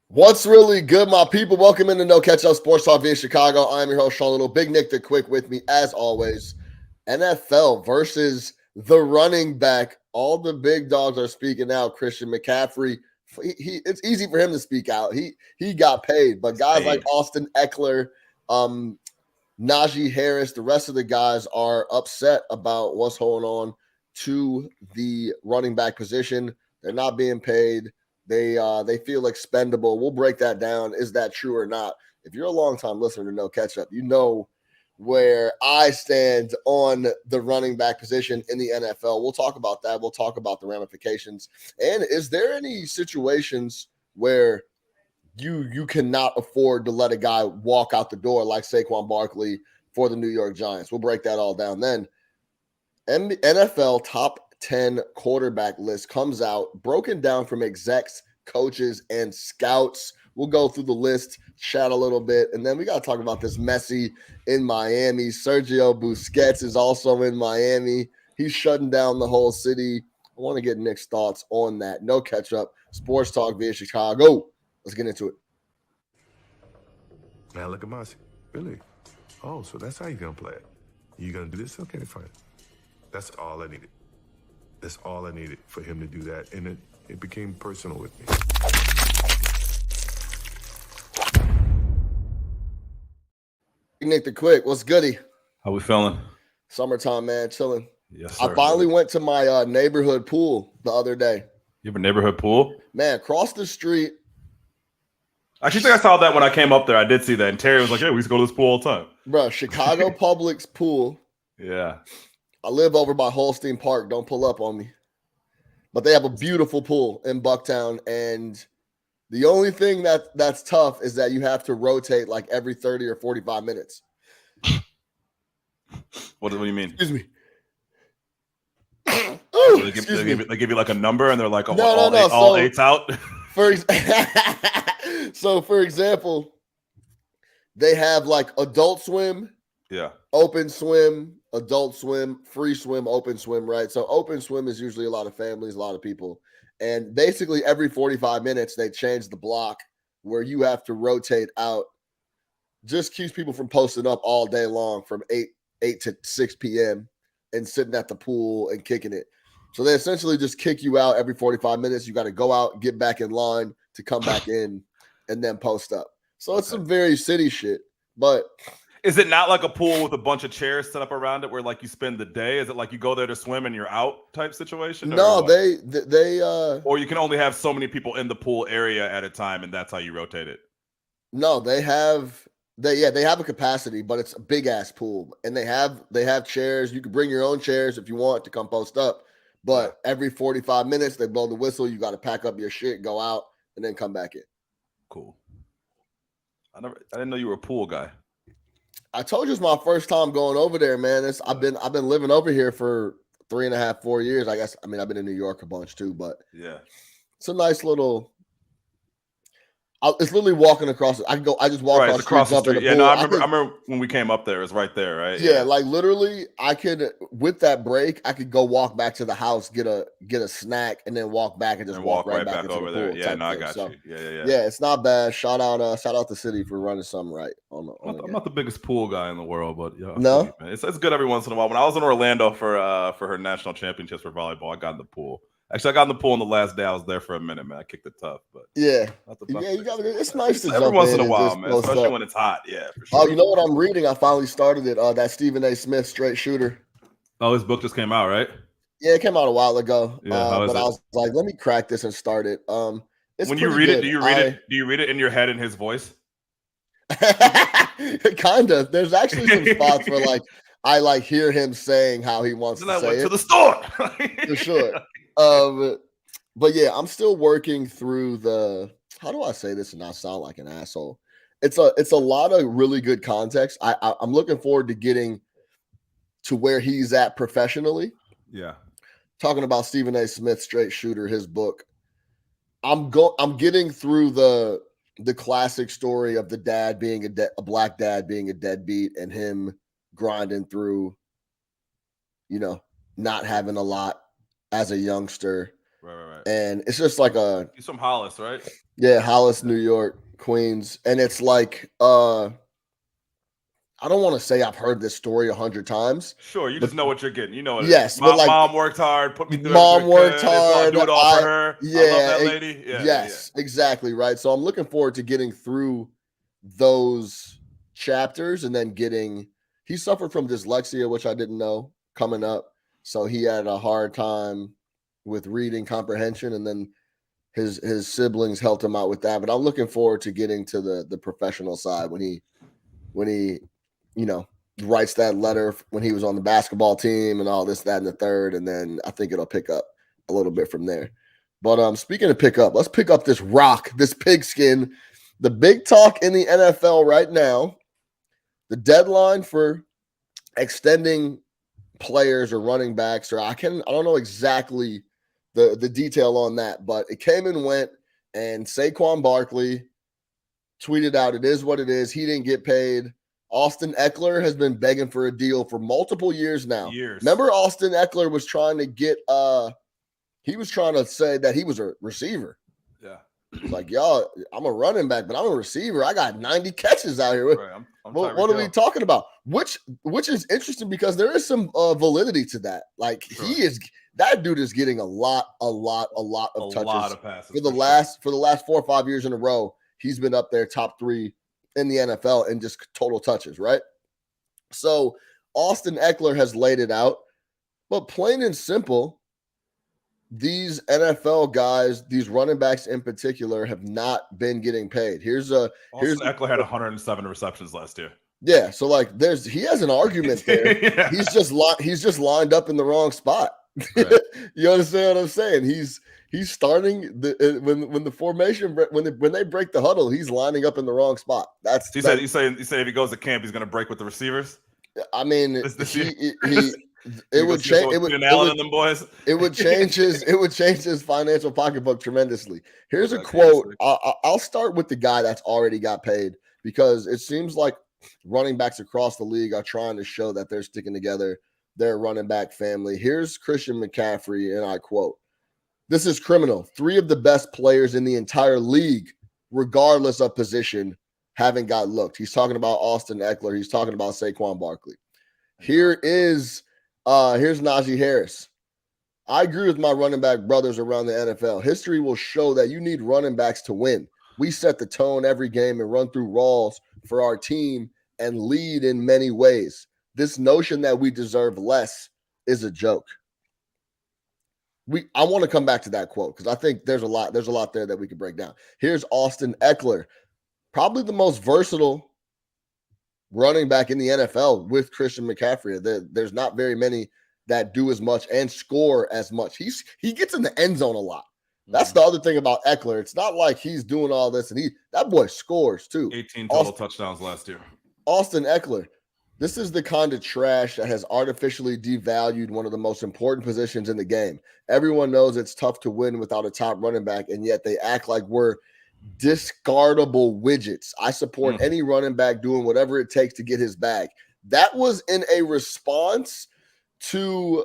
What's really good, my people? Welcome into No Catch Up Sports Talk via Chicago. I'm your host, Sean Little. Big Nick the Quick with me, as always. NFL versus the running back. All the big dogs are speaking out. Christian McCaffrey, it's easy for him to speak out. He got paid, but guys like Austin Eckler, Najee Harris, the rest of the guys are upset about what's going on to the running back position. They're not being paid. They feel expendable. We'll break that down. Is that true or not? If you're a long-time listener to No Catch Up, you know where I stand on the running back position in the NFL. We'll talk about that. We'll talk about the ramifications. And is there any situations where you cannot afford to let a guy walk out the door like Saquon Barkley for the New York Giants? We'll break that all down then. NFL top 10 quarterback list comes out, broken down from execs, coaches, and scouts. We'll go through the list, chat a little bit, and then we got to talk about this Messi in Miami. Sergio Busquets is also in Miami. He's shutting down the whole city. I want to get Nick's thoughts on that. No Catch Up, Sports Talk via Chicago. Let's get into it. Now look at Messi. Really? Oh, so that's how you're going to play it. You going to do this? Okay, fine. That's all I needed. That's all I needed for him to do that. And it became personal with me. Nick the Quick, what's goody? How we feeling? Summertime, man, chilling. Yes, sir. I finally went to my neighborhood pool the other day. You have a neighborhood pool? Man, across the street. I actually think I saw that when I came up there. I did see that. And Terry was like, "Yeah, we used to go to this pool all the time." Bro, Chicago Public's pool. Yeah. I live over by Holstein Park. Don't pull up on me. But they have a beautiful pool in Bucktown. And the only thing that's tough is that you have to rotate like every 30 or 45 minutes. What do you mean? Excuse me. They give you like a number and they're like, all eight's out? So, for example, they have like adult swim, open swim, adult swim, free swim, open swim, right? So open swim is usually a lot of families, a lot of people. And basically every 45 minutes, they change the block where you have to rotate out. Just keeps people from posting up all day long from 8 to 6 p.m. and sitting at the pool and kicking it. So they essentially just kick you out every 45 minutes. You got to go out, get back in line to come back in and then post up. So it's some very city shit. But is it not like a pool with a bunch of chairs set up around it where like you spend the day? Is it like you go there to swim and you're out type situation? No, they or you can only have so many people in the pool area at a time and that's how you rotate it. No, they have a capacity, but it's a big ass pool. And they have chairs. You can bring your own chairs if you want to come post up. But every 45 minutes they blow the whistle, you got to pack up your shit, go out, and then come back in. Cool. I didn't know you were a pool guy. I told you it's my first time going over there, man. I've been living over here for 3.5, 4 years. I guess. I mean, I've been in New York a bunch too, but yeah, it's a nice little. It's literally walking across. I just walk across the street. Yeah, no, I remember when we came up there. It was right there, right? Yeah, like literally, I could with that break, I could go walk back to the house, get a snack, and then walk back and just walk right back into over the there. pool. Yeah, no, I got so, you. Yeah. Yeah, it's not bad. Shout out the city for running something right. I'm not the biggest pool guy in the world, but yeah, no, it's good every once in a while. When I was in Orlando for her national championships for volleyball, I got in the pool. Actually, I got in the pool on the last day. I was there for a minute, man. I kicked it tough, but yeah, you got it's nice to every once in a while, man. Especially when it's hot. Yeah, for sure. Oh, you know what I'm reading? I finally started it. That Stephen A. Smith Straight Shooter. Oh, his book just came out, right? Yeah, it came out a while ago. Yeah, but I was like, let me crack this and start it. It's when you read it, do you read it in your head in his voice? Kind of. There's actually some spots where like I like hear him saying how he wants to say it. I went to the store. For sure. But yeah, I'm still working through how do I say this and not sound like an asshole? It's a lot of really good context. I'm looking forward to getting to where he's at professionally. Yeah. Talking about Stephen A. Smith Straight Shooter, his book. I'm getting through the classic story of the dad being a black dad being a deadbeat and him grinding through, not having a lot as a youngster. Right. And it's just like He's from Hollis, right? Yeah, Hollis, New York, Queens. And it's like, I don't want to say I've heard this story 100 times. Sure, you But just know what you're getting. You know what it is. yes, but like Mom worked hard, put me through everything mom I worked could. It's all, hard. do it all for her. I love that Yeah, lady. yes, exactly right. So I'm looking forward to getting through those chapters and then he suffered from dyslexia, which I didn't know coming up. So he had a hard time with reading comprehension, and then his siblings helped him out with that. But I'm looking forward to getting to the professional side when he writes that letter when he was on the basketball team and all this, that, and the third. And then I think it'll pick up a little bit from there. But speaking of pick up, let's pick up this rock, this pigskin. The big talk in the NFL right now, the deadline for extending players or running backs, or I don't know exactly the detail on that, but it came and went, and Saquon Barkley tweeted out, it is what it is. He didn't get paid. Austin Eckler has been begging for a deal for multiple years now. Remember, Austin Eckler was trying to get he was trying to say that he was a receiver. Yeah. Like, y'all, I'm a running back, but I'm a receiver. I got 90 catches out here. Right. What are we talking about? Which is interesting because there is some validity to that. Like, that dude is getting a lot of touches. A lot of passes for the last 4 or 5 years in a row. He's been up there top 3 in the NFL in just total touches, right? So Austin Eckler has laid it out, but plain and simple, these NFL guys, these running backs in particular, have not been getting paid. Austin Eckler had 107 receptions last year. Yeah, so like he has an argument there. Yeah. He's just lined up in the wrong spot. Right. You understand what I'm saying? He's starting when the formation when they break the huddle, he's lining up in the wrong spot. You say if he goes to camp, he's going to break with the receivers. I mean, it would change his financial pocketbook tremendously. Here's a quote. I'll start with the guy that's already got paid, because it seems like running backs across the league are trying to show that they're sticking together. They're a running back family. Here's Christian McCaffrey, and I quote, "This is criminal. 3 of the best players in the entire league, regardless of position, haven't got looked." He's talking about Austin Eckler. He's talking about Saquon Barkley. Here's Najee Harris. "I agree with my running back brothers around the NFL. History will show that you need running backs to win. We set the tone every game and run through walls for our team and lead in many ways. This notion that we deserve less is a joke." I want to come back to that quote because I think there's a lot there that we could break down. Here's Austin Eckler, probably the most versatile running back in the NFL with Christian McCaffrey. There's not very many that do as much and score as much. He gets in the end zone a lot. That's the other thing about Eckler. It's not like he's doing all this, and that boy scores too. 18 total touchdowns last year. Austin Eckler. This is the kind of trash that has artificially devalued one of the most important positions in the game. Everyone knows it's tough to win without a top running back, and yet they act like we're discardable widgets. I support any running back doing whatever it takes to get his bag. That was in a response to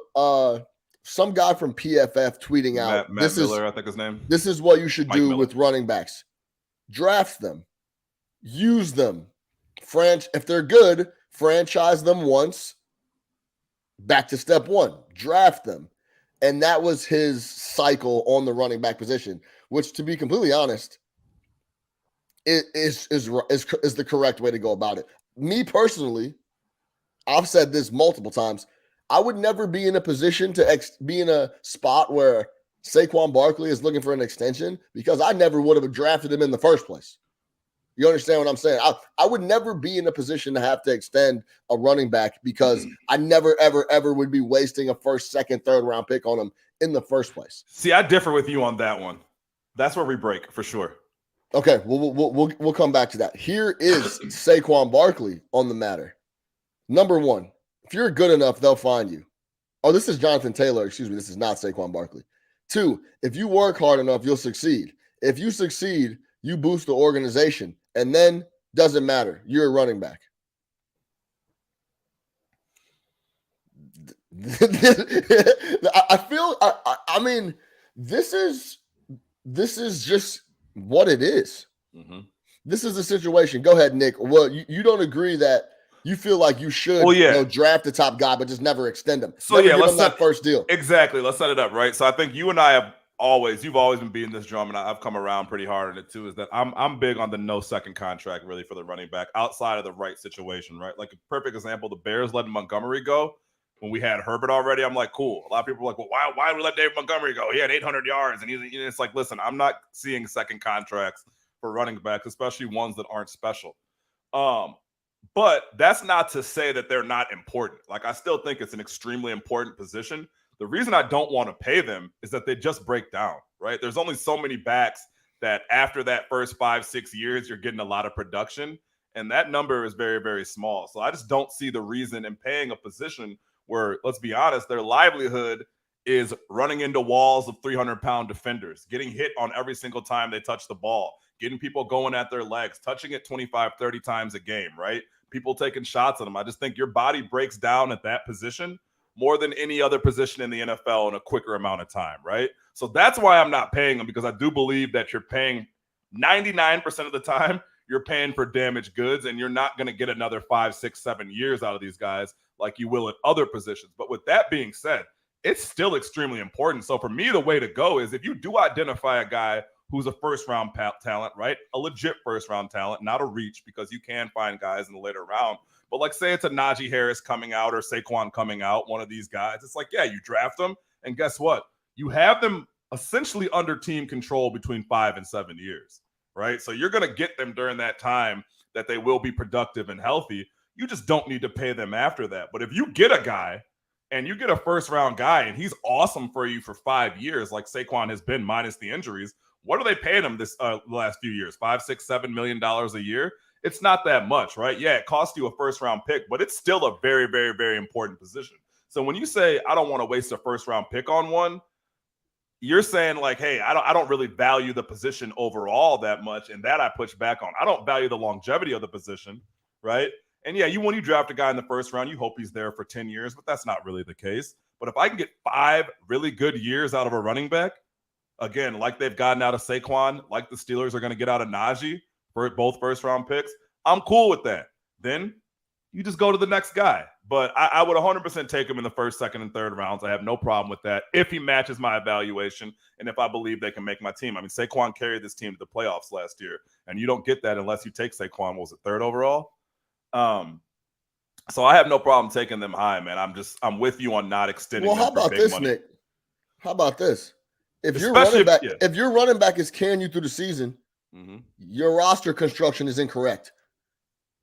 some guy from PFF tweeting out, Matt Miller, I think his name. This is what you should do with running backs. Draft them. Use them. If they're good, franchise them once. Back to step 1. Draft them. And that was his cycle on the running back position, which, to be completely honest, is the correct way to go about it. Me personally, I've said this multiple times. I would never be in a position to be in a spot where Saquon Barkley is looking for an extension, because I never would have drafted him in the first place. You understand what I'm saying? I would never be in a position to have to extend a running back, because I never, ever, ever would be wasting a first, second, third round pick on him in the first place. See, I differ with you on that one. That's where we break for sure. Okay, we'll come back to that. Here is Saquon Barkley on the matter. Number 1, if you're good enough, they'll find you. Oh, this is Jonathan Taylor. Excuse me. This is not Saquon Barkley. 2, if you work hard enough, you'll succeed. If you succeed, you boost the organization. And then, doesn't matter. You're a running back. I mean, this is just what it is. Mm-hmm. This is the situation. Go ahead, Nick. Well, you don't agree that you feel like you should draft the top guy, but just never extend him. So never give him that first deal. Exactly. Let's set it up, right? So I think you and I have you've always been beating this drum, and I've come around pretty hard on it too, is that I'm big on the no second contract really for the running back outside of the right situation, right? Like a perfect example, the Bears letting Montgomery go when we had Herbert already. I'm like, cool. A lot of people are like, well, why did we let David Montgomery go? He had 800 yards, and it's like, listen, I'm not seeing second contracts for running backs, especially ones that aren't special. But that's not to say that they're not important. Like, I still think it's an extremely important position. The reason I don't want to pay them is that they just break down, right? There's only so many backs that after that first 5-6 years, you're getting a lot of production. And that number is very, very small. So I just don't see the reason in paying a position where, let's be honest, their livelihood is running into walls of 300-pound defenders, getting hit on every single time they touch the ball, getting people going at their legs, touching it 25, 30 times a game, right? People taking shots at them. I just think your body breaks down at that position more than any other position in the NFL in a quicker amount of time, right? So that's why I'm not paying them, because I do believe that you're paying 99% of the time, you're paying for damaged goods, and you're not going to get another 5, 6, 7 years out of these guys like you will at other positions. But with that being said, it's still extremely important. So for me, the way to go is if you do identify a guy who's a first-round talent, right? A legit first-round talent, not a reach, because you can find guys in the later round. But like, say it's a Najee Harris coming out or Saquon coming out, one of these guys. It's like, yeah, you draft them, and guess what? You have them essentially under team control between 5 and 7 years, right? So you're going to get them during that time that they will be productive and healthy. You just don't need to pay them after that. But if you get a guy and you get a first-round guy and he's awesome for you for 5 years, like Saquon has been minus the injuries, what are they paying him this last few years? $5, $6, $7 million a year? It's not that much, right? Yeah, it costs you a first-round pick, but it's still a very, very, very important position. So when you say, I don't want to waste a first-round pick on one, you're saying like, hey, I don't really value the position overall that much, and that I push back on. I don't value the longevity of the position, right? And yeah, when you draft a guy in the first round, you hope he's there for 10 years, but that's not really the case. But if I can get 5 really good years out of a running back, again, like they've gotten out of Saquon, like the Steelers are going to get out of Najee for both first-round picks, I'm cool with that. Then you just go to the next guy. But I would 100% take him in the first, second, and third rounds. I have no problem with that if he matches my evaluation and if I believe they can make my team. I mean, Saquon carried this team to the playoffs last year, and you don't get that unless you take Saquon. What was it, third overall? So I have no problem taking them high, man. I'm with you on not extending. Well, how about this, money. Nick? How about this? If your running back is carrying you through the season, your roster construction is incorrect,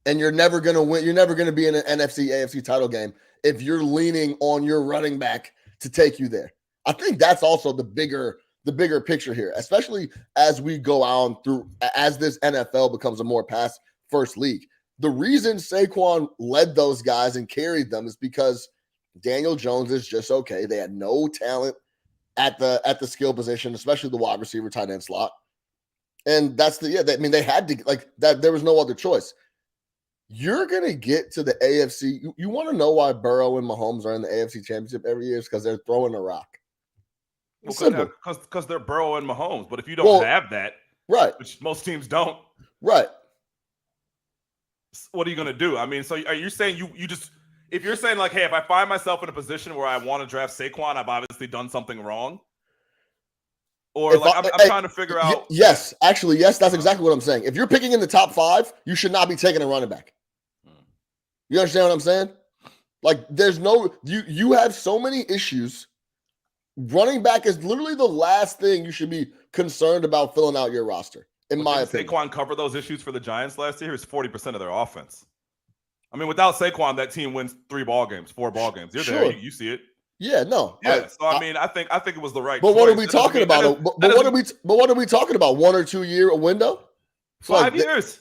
and you're never going to win. You're never going to be in an NFC, AFC title game if you're leaning on your running back to take you there. I think that's also the bigger picture here, especially as we go on through as this NFL becomes a more pass first league. The reason Saquon led those guys and carried them is because Daniel Jones is just okay. They had no talent at the skill position, especially the wide receiver, tight end slot. And that's they had to, like, that. There was no other choice. You're going to get to the AFC. You want to know why Burrow and Mahomes are in the AFC Championship every year? Is because they're throwing a rock. Because they're Burrow and Mahomes. But if you don't have that, right, which most teams don't, right, what are you going to do? I mean, so are you saying you just, if you're saying like, hey, if I find myself in a position where I want to draft Saquon, I've obviously done something wrong? Or like, I'm trying to figure out. Yes, actually, yes, that's exactly what I'm saying. If you're picking in the top 5, you should not be taking a running back. You understand what I'm saying? Like, there's no, you have so many issues. Running back is literally the last thing you should be concerned about filling out your roster, in my opinion. Saquon cover those issues for the Giants last year? It's 40% of their offense. I mean, without Saquon, that team wins 4 ball games. You're there, you see it. Yeah, no. Yeah, I mean, I think it was the right. But choice. What are we talking about? But what are we talking about? 1 or 2 year window? 5 years.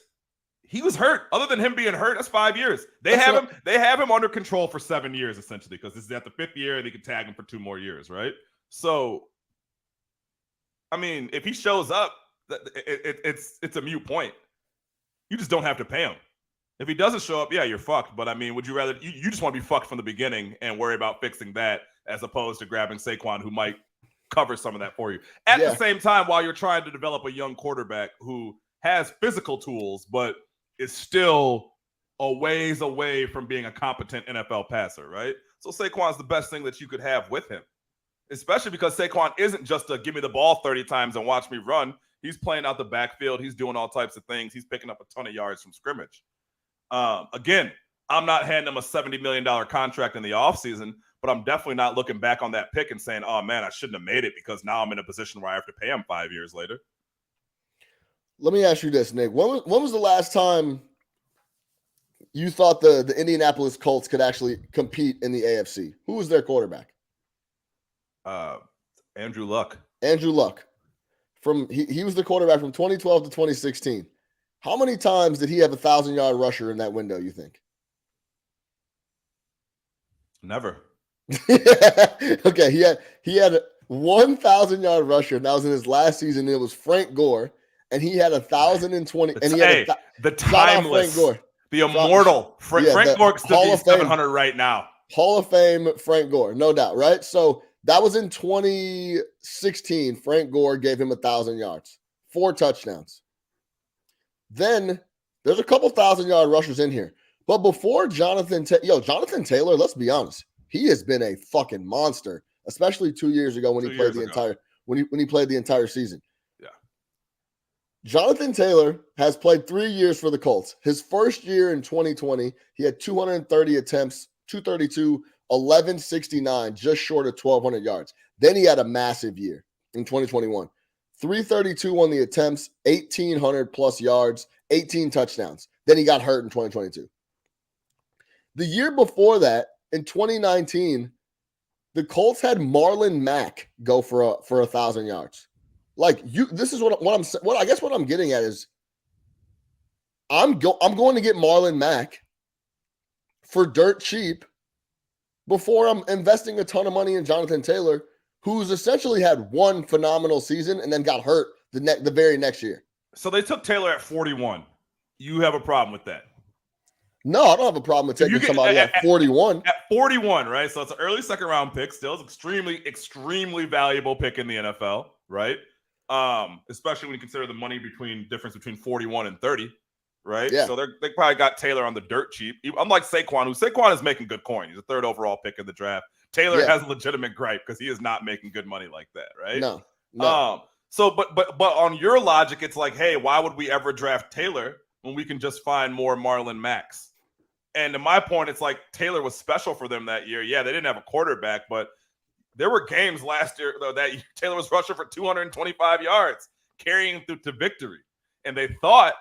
He was hurt. Other than him being hurt, that's 5 years. They have him under control for 7 years essentially, because this is at the 5th year and they can tag him for 2 more years, right? So, I mean, if he shows up, it's a moot point. You just don't have to pay him. If he doesn't show up, yeah, you're fucked. But I mean, would you rather you just want to be fucked from the beginning and worry about fixing that as opposed to grabbing Saquon, who might cover some of that for you. At the same time, while you're trying to develop a young quarterback who has physical tools, but is still a ways away from being a competent NFL passer, right? So Saquon's the best thing that you could have with him, especially because Saquon isn't just a give me the ball 30 times and watch me run. He's playing out the backfield. He's doing all types of things. He's picking up a ton of yards from scrimmage. Again, I'm not handing him a $70 million contract in the offseason, but I'm definitely not looking back on that pick and saying, oh, man, I shouldn't have made it because now I'm in a position where I have to pay him 5 years later. Let me ask you this, Nick. When was the last time you thought the Indianapolis Colts could actually compete in the AFC? Who was their quarterback? Andrew Luck. Andrew Luck. He was the quarterback from 2012 to 2016. How many times did he have a 1,000-yard rusher in that window, you think? Never. Okay, he had a 1,000-yard rusher, and that was in his last season. And it was Frank Gore, and he had 1,020. And he had the timeless, Frank Gore, the immortal Frank Gore still be 700 right now. Hall of Fame Frank Gore, no doubt, right? So that was in 2016. Frank Gore gave him 1,000 yards, 4 touchdowns. Then there's a couple 1,000-yard rushers in here. But before Jonathan Taylor, let's be honest, he has been a fucking monster, especially 2 years ago when he played the entire season. Yeah. Jonathan Taylor has played 3 years for the Colts. His first year in 2020, he had 230 attempts, 232, 1169, just short of 1,200 yards. Then he had a massive year in 2021. 332 on the attempts, 1,800 plus yards, 18 touchdowns. Then he got hurt in 2022. The year before that, in 2019, the Colts had Marlon Mack go for 1,000 yards. This is what I'm getting at is I'm going to get Marlon Mack for dirt cheap before I'm investing a ton of money in Jonathan Taylor, who's essentially had one phenomenal season and then got hurt the very next year. So they took Taylor at 41. You have a problem with that? No, I don't have a problem with taking somebody at 41. At 41, right? So it's an early second-round pick. Still, it's extremely, extremely valuable pick in the NFL, right? Especially when you consider the difference between 41 and 30, right? Yeah. So they probably got Taylor on the dirt cheap. Unlike Saquon, Saquon is making good coin. He's a 3rd overall pick in the draft. Taylor has a legitimate gripe because he is not making good money like that, right? No. So, but on your logic, it's like, hey, why would we ever draft Taylor when we can just find more Marlon Macks? And to my point, it's like Taylor was special for them that year. Yeah, they didn't have a quarterback, but there were games last year that Taylor was rushing for 225 yards, carrying through to victory. And they thought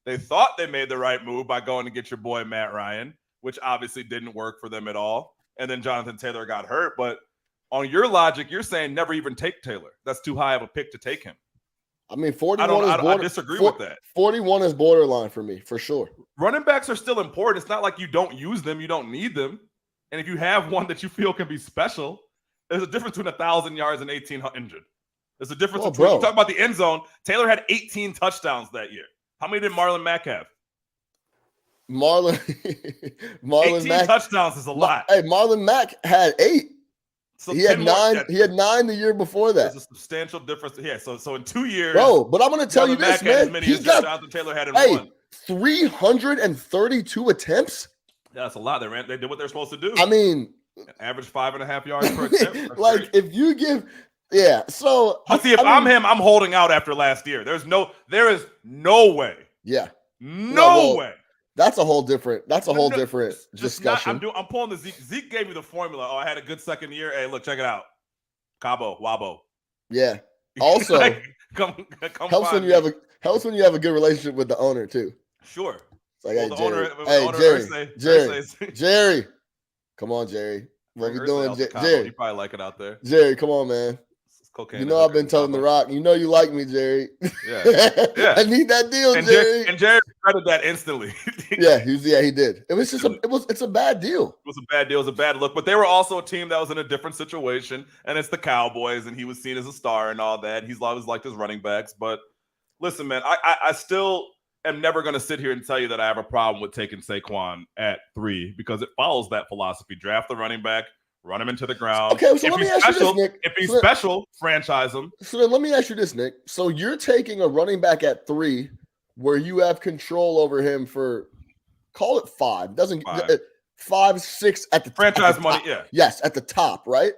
they made the right move by going to get your boy Matt Ryan, which obviously didn't work for them at all. And then Jonathan Taylor got hurt. But on your logic, you're saying never even take Taylor. That's too high of a pick to take him. I mean, 41 I disagree with that. 41 is borderline for me, for sure. Running backs are still important. It's not like you don't use them. You don't need them. And if you have one that you feel can be special, there's a difference between 1,000 yards and 1,800. There's a difference between, you talk about the end zone. Taylor had 18 touchdowns that year. How many did Marlon Mack have? Marlon 18 Mack touchdowns is a lot. Hey, Marlon Mack had 8. So he had 9. He had 9 the year before that. There's a substantial difference. Yeah. So in 2 years, bro. But I'm going to tell you this, man. He got Jonathan Taylor had in one. 332 attempts. Yeah, that's a lot. They did what they're supposed to do. I mean, average 5.5 yards per attempt. Like if you give, yeah. So I'm him, I'm holding out after last year. There is no way. Yeah. No way. That's a whole different discussion. I'm pulling the Zeke. Zeke gave me the formula. Oh, I had a good second year. Hey, look, check it out. Cabo, Wabo. Yeah. Also, come helps when you have a good relationship with the owner too. Sure. It's like, Jerry. Come on, Jerry. What are you doing, Jerry? You probably like it out there. Jerry, come on, man. You know I've been telling The Rock. You know you like me, Jerry. Yeah. I need that deal, Jerry. And Jerry regretted that instantly. he did. It's a bad deal. It was a bad deal. It was a bad look. But they were also a team that was in a different situation, and it's the Cowboys, and he was seen as a star and all that. He's always liked his running backs. But listen, man, I still am never going to sit here and tell you that I have a problem with taking Saquon at 3 because it follows that philosophy. Draft the running back run him into the ground. Okay, so let me ask you this, Nick. If he's special, franchise him. So then let me ask you this, Nick. So you're taking a running back at 3 where you have control over him for, call it 5. Doesn't 5, 6 at the franchise at the money, top. yeah. Yes, at the top, right?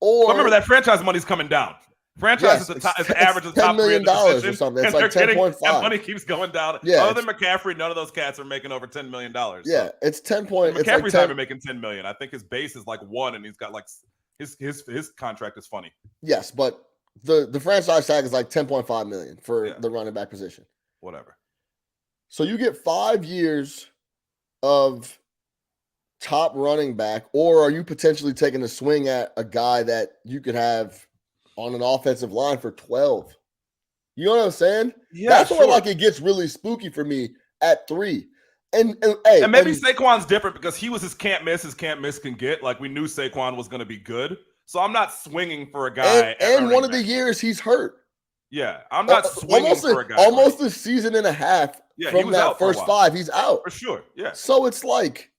Or but remember that franchise money's coming down. Franchise is the top, is the average of the top $10 million or something. It's like 10.5. That money keeps going down. Yeah, Other than McCaffrey, none of those cats are making over $10 million. Yeah, so. it's 10 point. McCaffrey's it's like not even making $10 million. I think his base is like 1, and he's got like his contract is funny. Yes, but the franchise tag is like 10.5 million for the running back position. Whatever. So you get 5 years of top running back, or are you potentially taking a swing at a guy that you could have on an offensive line for 12? You know what I'm saying? Yeah, that's where like it gets really spooky for me at 3. And maybe Saquon's different because he was his can't miss can get. Like we knew Saquon was going to be good, so I'm not swinging for a guy. And one of the years he's hurt. Yeah, I'm not swinging for a guy. Almost a season and a half from that first 5, he's out for sure. Yeah. So it's like,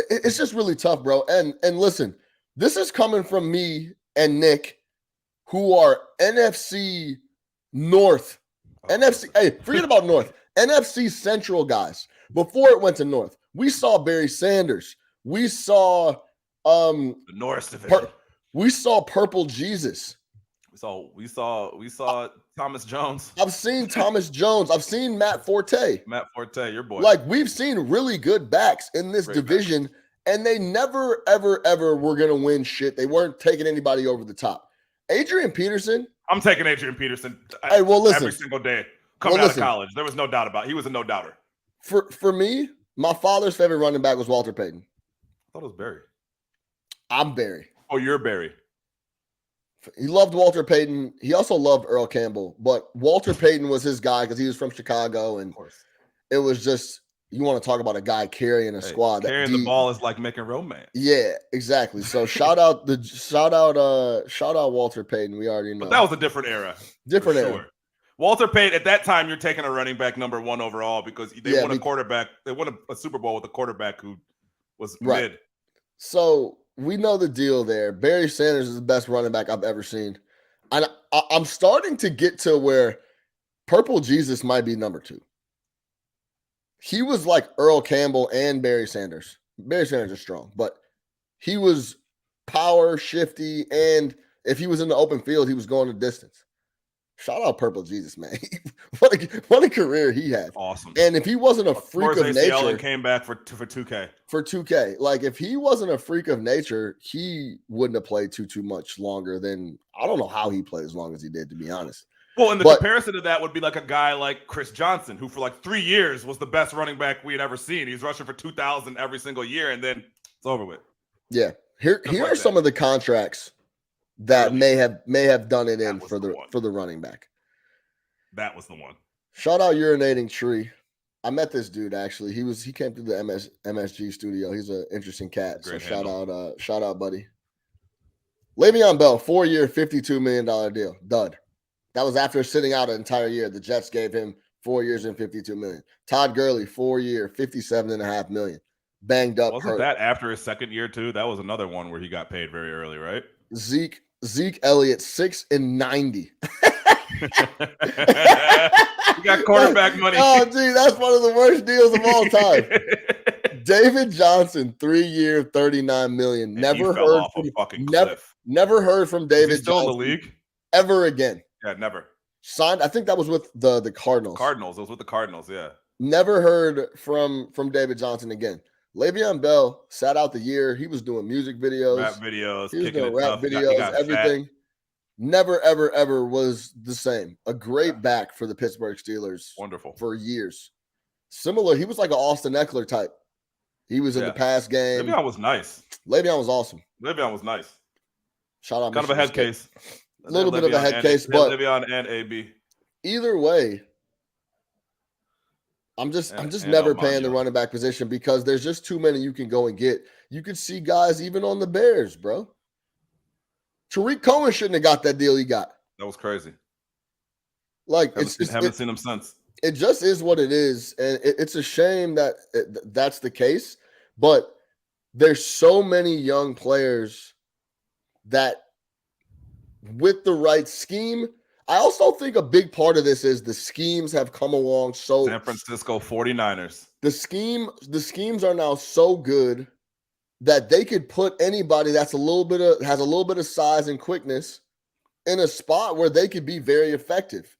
it's just really tough, bro. And listen, this is coming from me and Nick, who are NFC North, NFC. Hey, forget about North, NFC Central guys. Before it went to North, we saw Barry Sanders. We saw the North division. We saw Purple Jesus. We saw Thomas Jones. I've seen Thomas Jones. I've seen Matt Forte. Matt Forte, your boy. Like we've seen really good backs in this division, and they never, ever, ever were going to win shit. They weren't taking anybody over the top. Adrian Peterson. I'm taking Adrian Peterson. Hey, well, listen, every single day coming out of college. There was no doubt about it. He was a no doubter. For me, my father's favorite running back was Walter Payton. I thought it was Barry. I'm Barry. Oh, you're Barry. He loved Walter Payton. He also loved Earl Campbell, but Walter Payton was his guy because he was from Chicago, and it was just, you want to talk about a guy carrying a squad. Carrying the ball is like making romance. Yeah, exactly. So shout out Walter Payton. We already know. But that was a different era. Different era. Walter Payton, at that time, you're taking a running back number 1 overall because they won a quarterback. They won a Super Bowl with a quarterback who was mid. So we know the deal there. Barry Sanders is the best running back I've ever seen. And I'm starting to get to where Purple Jesus might be number 2. He was like Earl Campbell and Barry Sanders. Barry Sanders is strong, but he was power, shifty, and if he was in the open field, he was going the distance. Shout out Purple Jesus, man. what a career he had. Awesome. And if he wasn't a freak of nature, and came back for 2K. For 2K. Like if he wasn't a freak of nature, he wouldn't have played too much longer than, I don't know how he played as long as he did, to be honest. Well, and the comparison to that would be like a guy like Chris Johnson, who for like 3 years was the best running back we had ever seen. He's rushing for 2,000 every single year, and then it's over with. Yeah. Here are some of the contracts that may have done it in for the running back. That was the one. Shout out Urinating Tree. I met this dude actually. He came through the MSG studio. He's an interesting cat. So shout out, buddy. Le'Veon Bell, 4-year, $52 million deal. Dud. That was after sitting out an entire year. The Jets gave him 4 years and $52 million. Todd Gurley, 4-year, $57.5 million. Banged up. Wasn't that after his second year too? That was another one where he got paid very early, right? Zeke Elliott, 6 and 90. You got quarterback money. Oh, gee, that's one of the worst deals of all time. David Johnson, 3-year, $39 million. Never heard from David Is he still Johnson in the league ever again. Yeah, never. Signed. I think that was with the Cardinals. It was with the Cardinals. Yeah. Never heard from David Johnson again. Le'Veon Bell sat out the year. He was doing music videos, rap videos, he was doing rap videos, everything. Fat. Never, ever, ever was the same. A great back for the Pittsburgh Steelers. Wonderful. For years. Similar. He was like an Austin Eckler type. He was in the pass game. Le'Veon was nice. Le'Veon was awesome. Le'Veon was nice. Shout out. Kind of a head case. A little bit of a head case, but Le'Veon and AB. Either way, I'm just never paying the running back position because there's just too many you can go and get. You could see guys even on the Bears, bro. Tariq Cohen shouldn't have got that deal he got. That was crazy. Like haven't seen him since. It just is what it is, and it's a shame that that's the case. But there's so many young players that with the right scheme, I also think a big part of this is the schemes have come along San Francisco 49ers. The schemes are now so good that they could put anybody that's has a little bit of size and quickness in a spot where they could be very effective.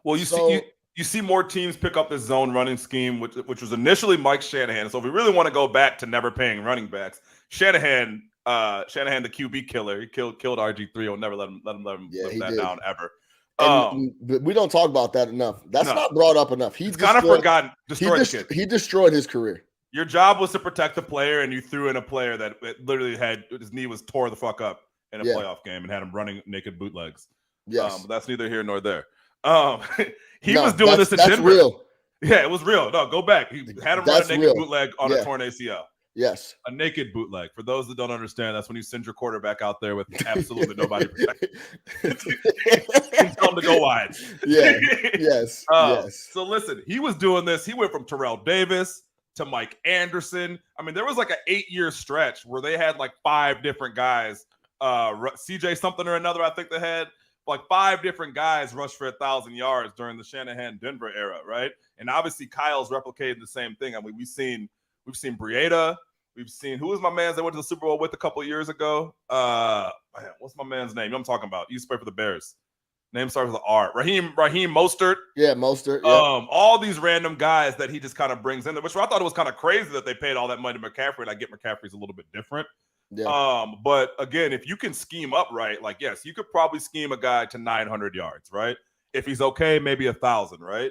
Well, you see more teams pick up this zone running scheme, which was initially Mike Shanahan. So if we really want to go back to never paying running backs, Shanahan, the QB killer, he killed RG3. He'll never let him that down ever. And we don't talk about that enough. That's not brought up enough. He's kind of forgotten. He destroyed his career. Your job was to protect the player, and you threw in a player that literally had his knee was tore the fuck up in a playoff game and had him running naked bootlegs. Yes, but that's neither here nor there. He was doing this in Denver. Real. Yeah, it was real. No, go back. He had him run a naked bootleg on a torn ACL. Yes. A naked bootleg. For those that don't understand, that's when you send your quarterback out there with absolutely nobody protecting. Tell him to go wide. Yeah. Yes. Yes. So listen, he was doing this. He went from Terrell Davis to Mike Anderson. I mean, there was like an 8-year stretch where they had like 5 different guys. CJ something or another, I think they had like 5 different guys rush for 1,000 yards during the Shanahan Denver era, right? And obviously Kyle's replicating the same thing. I mean, we've seen Breida. We've seen, who was my man that went to the Super Bowl with a couple of years ago? What's my man's name? You know what I'm talking about. He used to play for the Bears. Name starts with an R. Raheem Mostert. Yeah, Mostert. Yeah. All these random guys that he just kind of brings in there, which I thought it was kind of crazy that they paid all that money to McCaffrey. And I get McCaffrey's a little bit different. Yeah. But again, if you can scheme up right, like, yes, you could probably scheme a guy to 900 yards, right? If he's okay, maybe 1,000, right?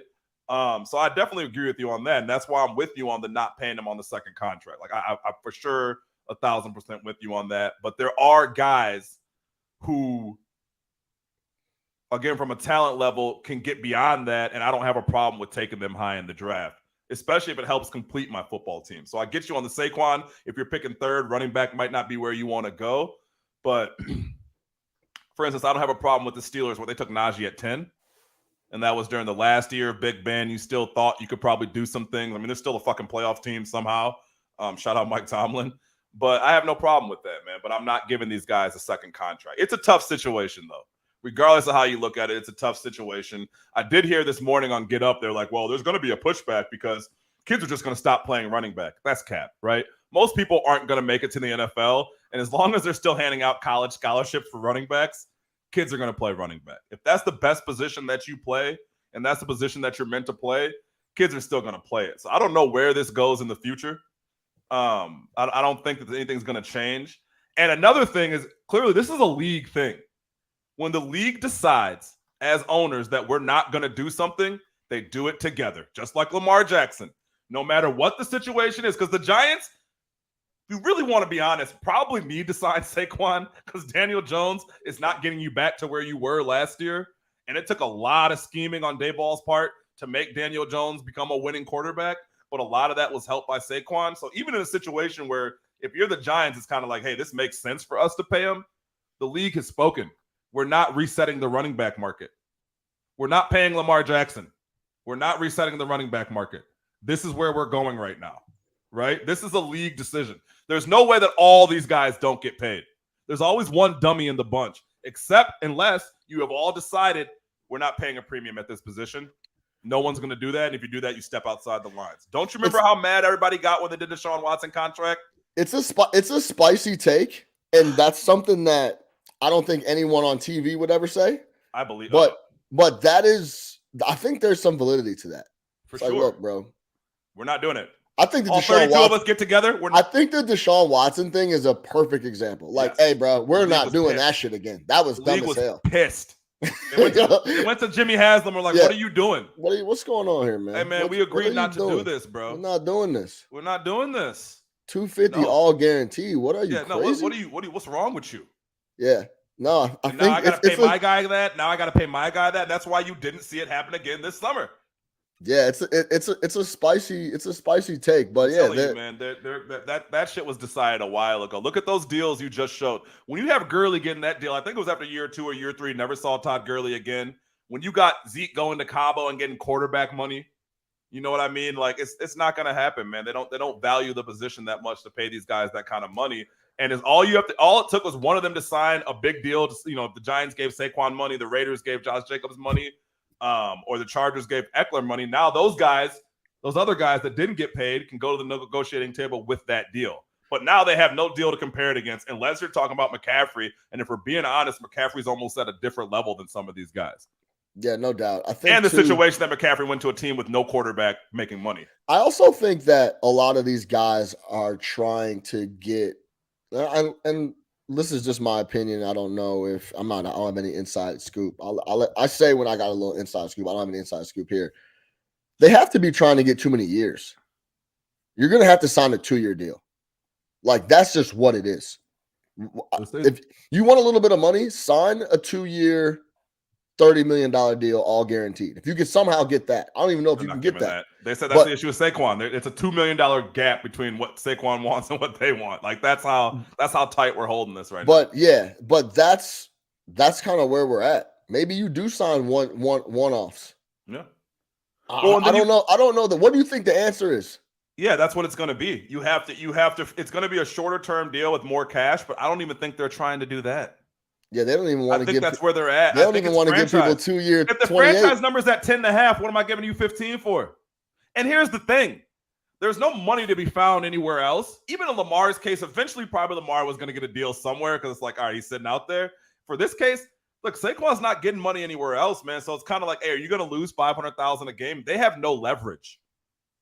So I definitely agree with you on that. And that's why I'm with you on the not paying him on the second contract. Like I for sure 1,000% with you on that. But there are guys who, again, from a talent level, can get beyond that. And I don't have a problem with taking them high in the draft, especially if it helps complete my football team. So I get you on the Saquon. If you're picking third, running back might not be where you want to go. But for instance, I don't have a problem with the Steelers where they took Najee at 10. And that was during the last year of Big Ben. You still thought you could probably do some things. I mean, they're still a fucking playoff team somehow. Shout out Mike Tomlin. But I have no problem with that, man. But I'm not giving these guys a second contract. It's a tough situation, though. Regardless of how you look at it, it's a tough situation. I did hear this morning on Get Up, they're like, well, there's going to be a pushback because kids are just going to stop playing running back. That's cap, right? Most people aren't going to make it to the NFL. And as long as they're still handing out college scholarships for running backs, kids are going to play running back. If that's the best position that you play and that's the position that you're meant to play, kids are still going to play it. So I don't know where this goes in the future. I don't think that anything's going to change. And another thing is, clearly this is a league thing. When the league decides as owners that we're not going to do something, they do it together, just like Lamar Jackson. No matter what the situation is, because the Giants, if you really want to be honest, probably need to sign Saquon because Daniel Jones is not getting you back to where you were last year. And it took a lot of scheming on Dayball's part to make Daniel Jones become a winning quarterback. But a lot of that was helped by Saquon. So even in a situation where if you're the Giants, it's kind of like, hey, this makes sense for us to pay him. The league has spoken. We're not resetting the running back market. We're not paying Lamar Jackson. We're not resetting the running back market. This is where we're going right now, right? This is a league decision. There's no way that all these guys don't get paid. There's always one dummy in the bunch, except unless you have all decided we're not paying a premium at this position. No one's going to do that. And if you do that, you step outside the lines. Don't you remember how mad everybody got when they did the Deshaun Watson contract? It's a spicy take, and that's something that I don't think anyone on TV would ever say. I believe, but that is, I think there's some validity to that. For sure, look, bro, we're not doing it. I think all 32 of us get together. I think the Deshaun Watson thing is a perfect example. Like, hey, bro, we're not doing that shit again. That was dumb as hell. Pissed. They went to Jimmy Haslam. We're like, what are you doing? What's going on here, man? Hey, man, we agreed not to do this, bro. We're not doing this. We're not doing this. 250 all guaranteed. What are you crazy? What's wrong with you? Yeah. No, I think I gotta pay my guy that. Now I gotta pay my guy that. That's why you didn't see it happen again this summer. Yeah, it's a spicy take, but I'm telling you, man, that shit was decided a while ago. Look at those deals you just showed. When you have Gurley getting that deal, I think it was after year 2 or year 3. Never saw Todd Gurley again. When you got Zeke going to Cabo and getting quarterback money, You know what I mean? Like it's not going to happen, man. They don't value the position that much to pay these guys that kind of money. And it's all it took was one of them to sign a big deal. Just, you know, if the Giants gave Saquon money, the Raiders gave Josh Jacobs money, or the Chargers gave Eckler money. Now those other guys that didn't get paid can go to the negotiating table with that deal. But now they have no deal to compare it against, unless you're talking about McCaffrey. And if we're being honest, McCaffrey's almost at a different level than some of these guys. Yeah, no doubt. I think, and the situation that McCaffrey went to a team with no quarterback making money. I also think that a lot of these guys are trying to get, and this is just my opinion. I don't know if I don't have any inside scoop. I say when I got a little inside scoop. I don't have any inside scoop here. They have to be trying to get too many years. You're going to have to sign a 2-year deal. Like, that's just what it is. If you want a little bit of money, sign a 2-year, $30 million deal, all guaranteed. If you can somehow get that, I don't even know if you can get that. They said that's the issue with Saquon. It's a $2 million gap between what Saquon wants and what they want. Like that's how tight we're holding this right now. But that's kind of where we're at. Maybe you do sign one-offs. Yeah. I don't know. I don't know that. What do you think the answer is? Yeah, that's what it's going to be. You have to. It's going to be a shorter term deal with more cash, but I don't even think they're trying to do that. Yeah, they don't even want to give. I think that's where they're at. They don't even want to give people 2 years. If the franchise number's at 10.5, what am I giving you 15 for? And here's the thing: there's no money to be found anywhere else. Even in Lamar's case, eventually, probably Lamar was going to get a deal somewhere because it's like, all right, he's sitting out there. For this case, look, Saquon's not getting money anywhere else, man. So it's kind of like, hey, are you going to lose $500,000 a game? They have no leverage.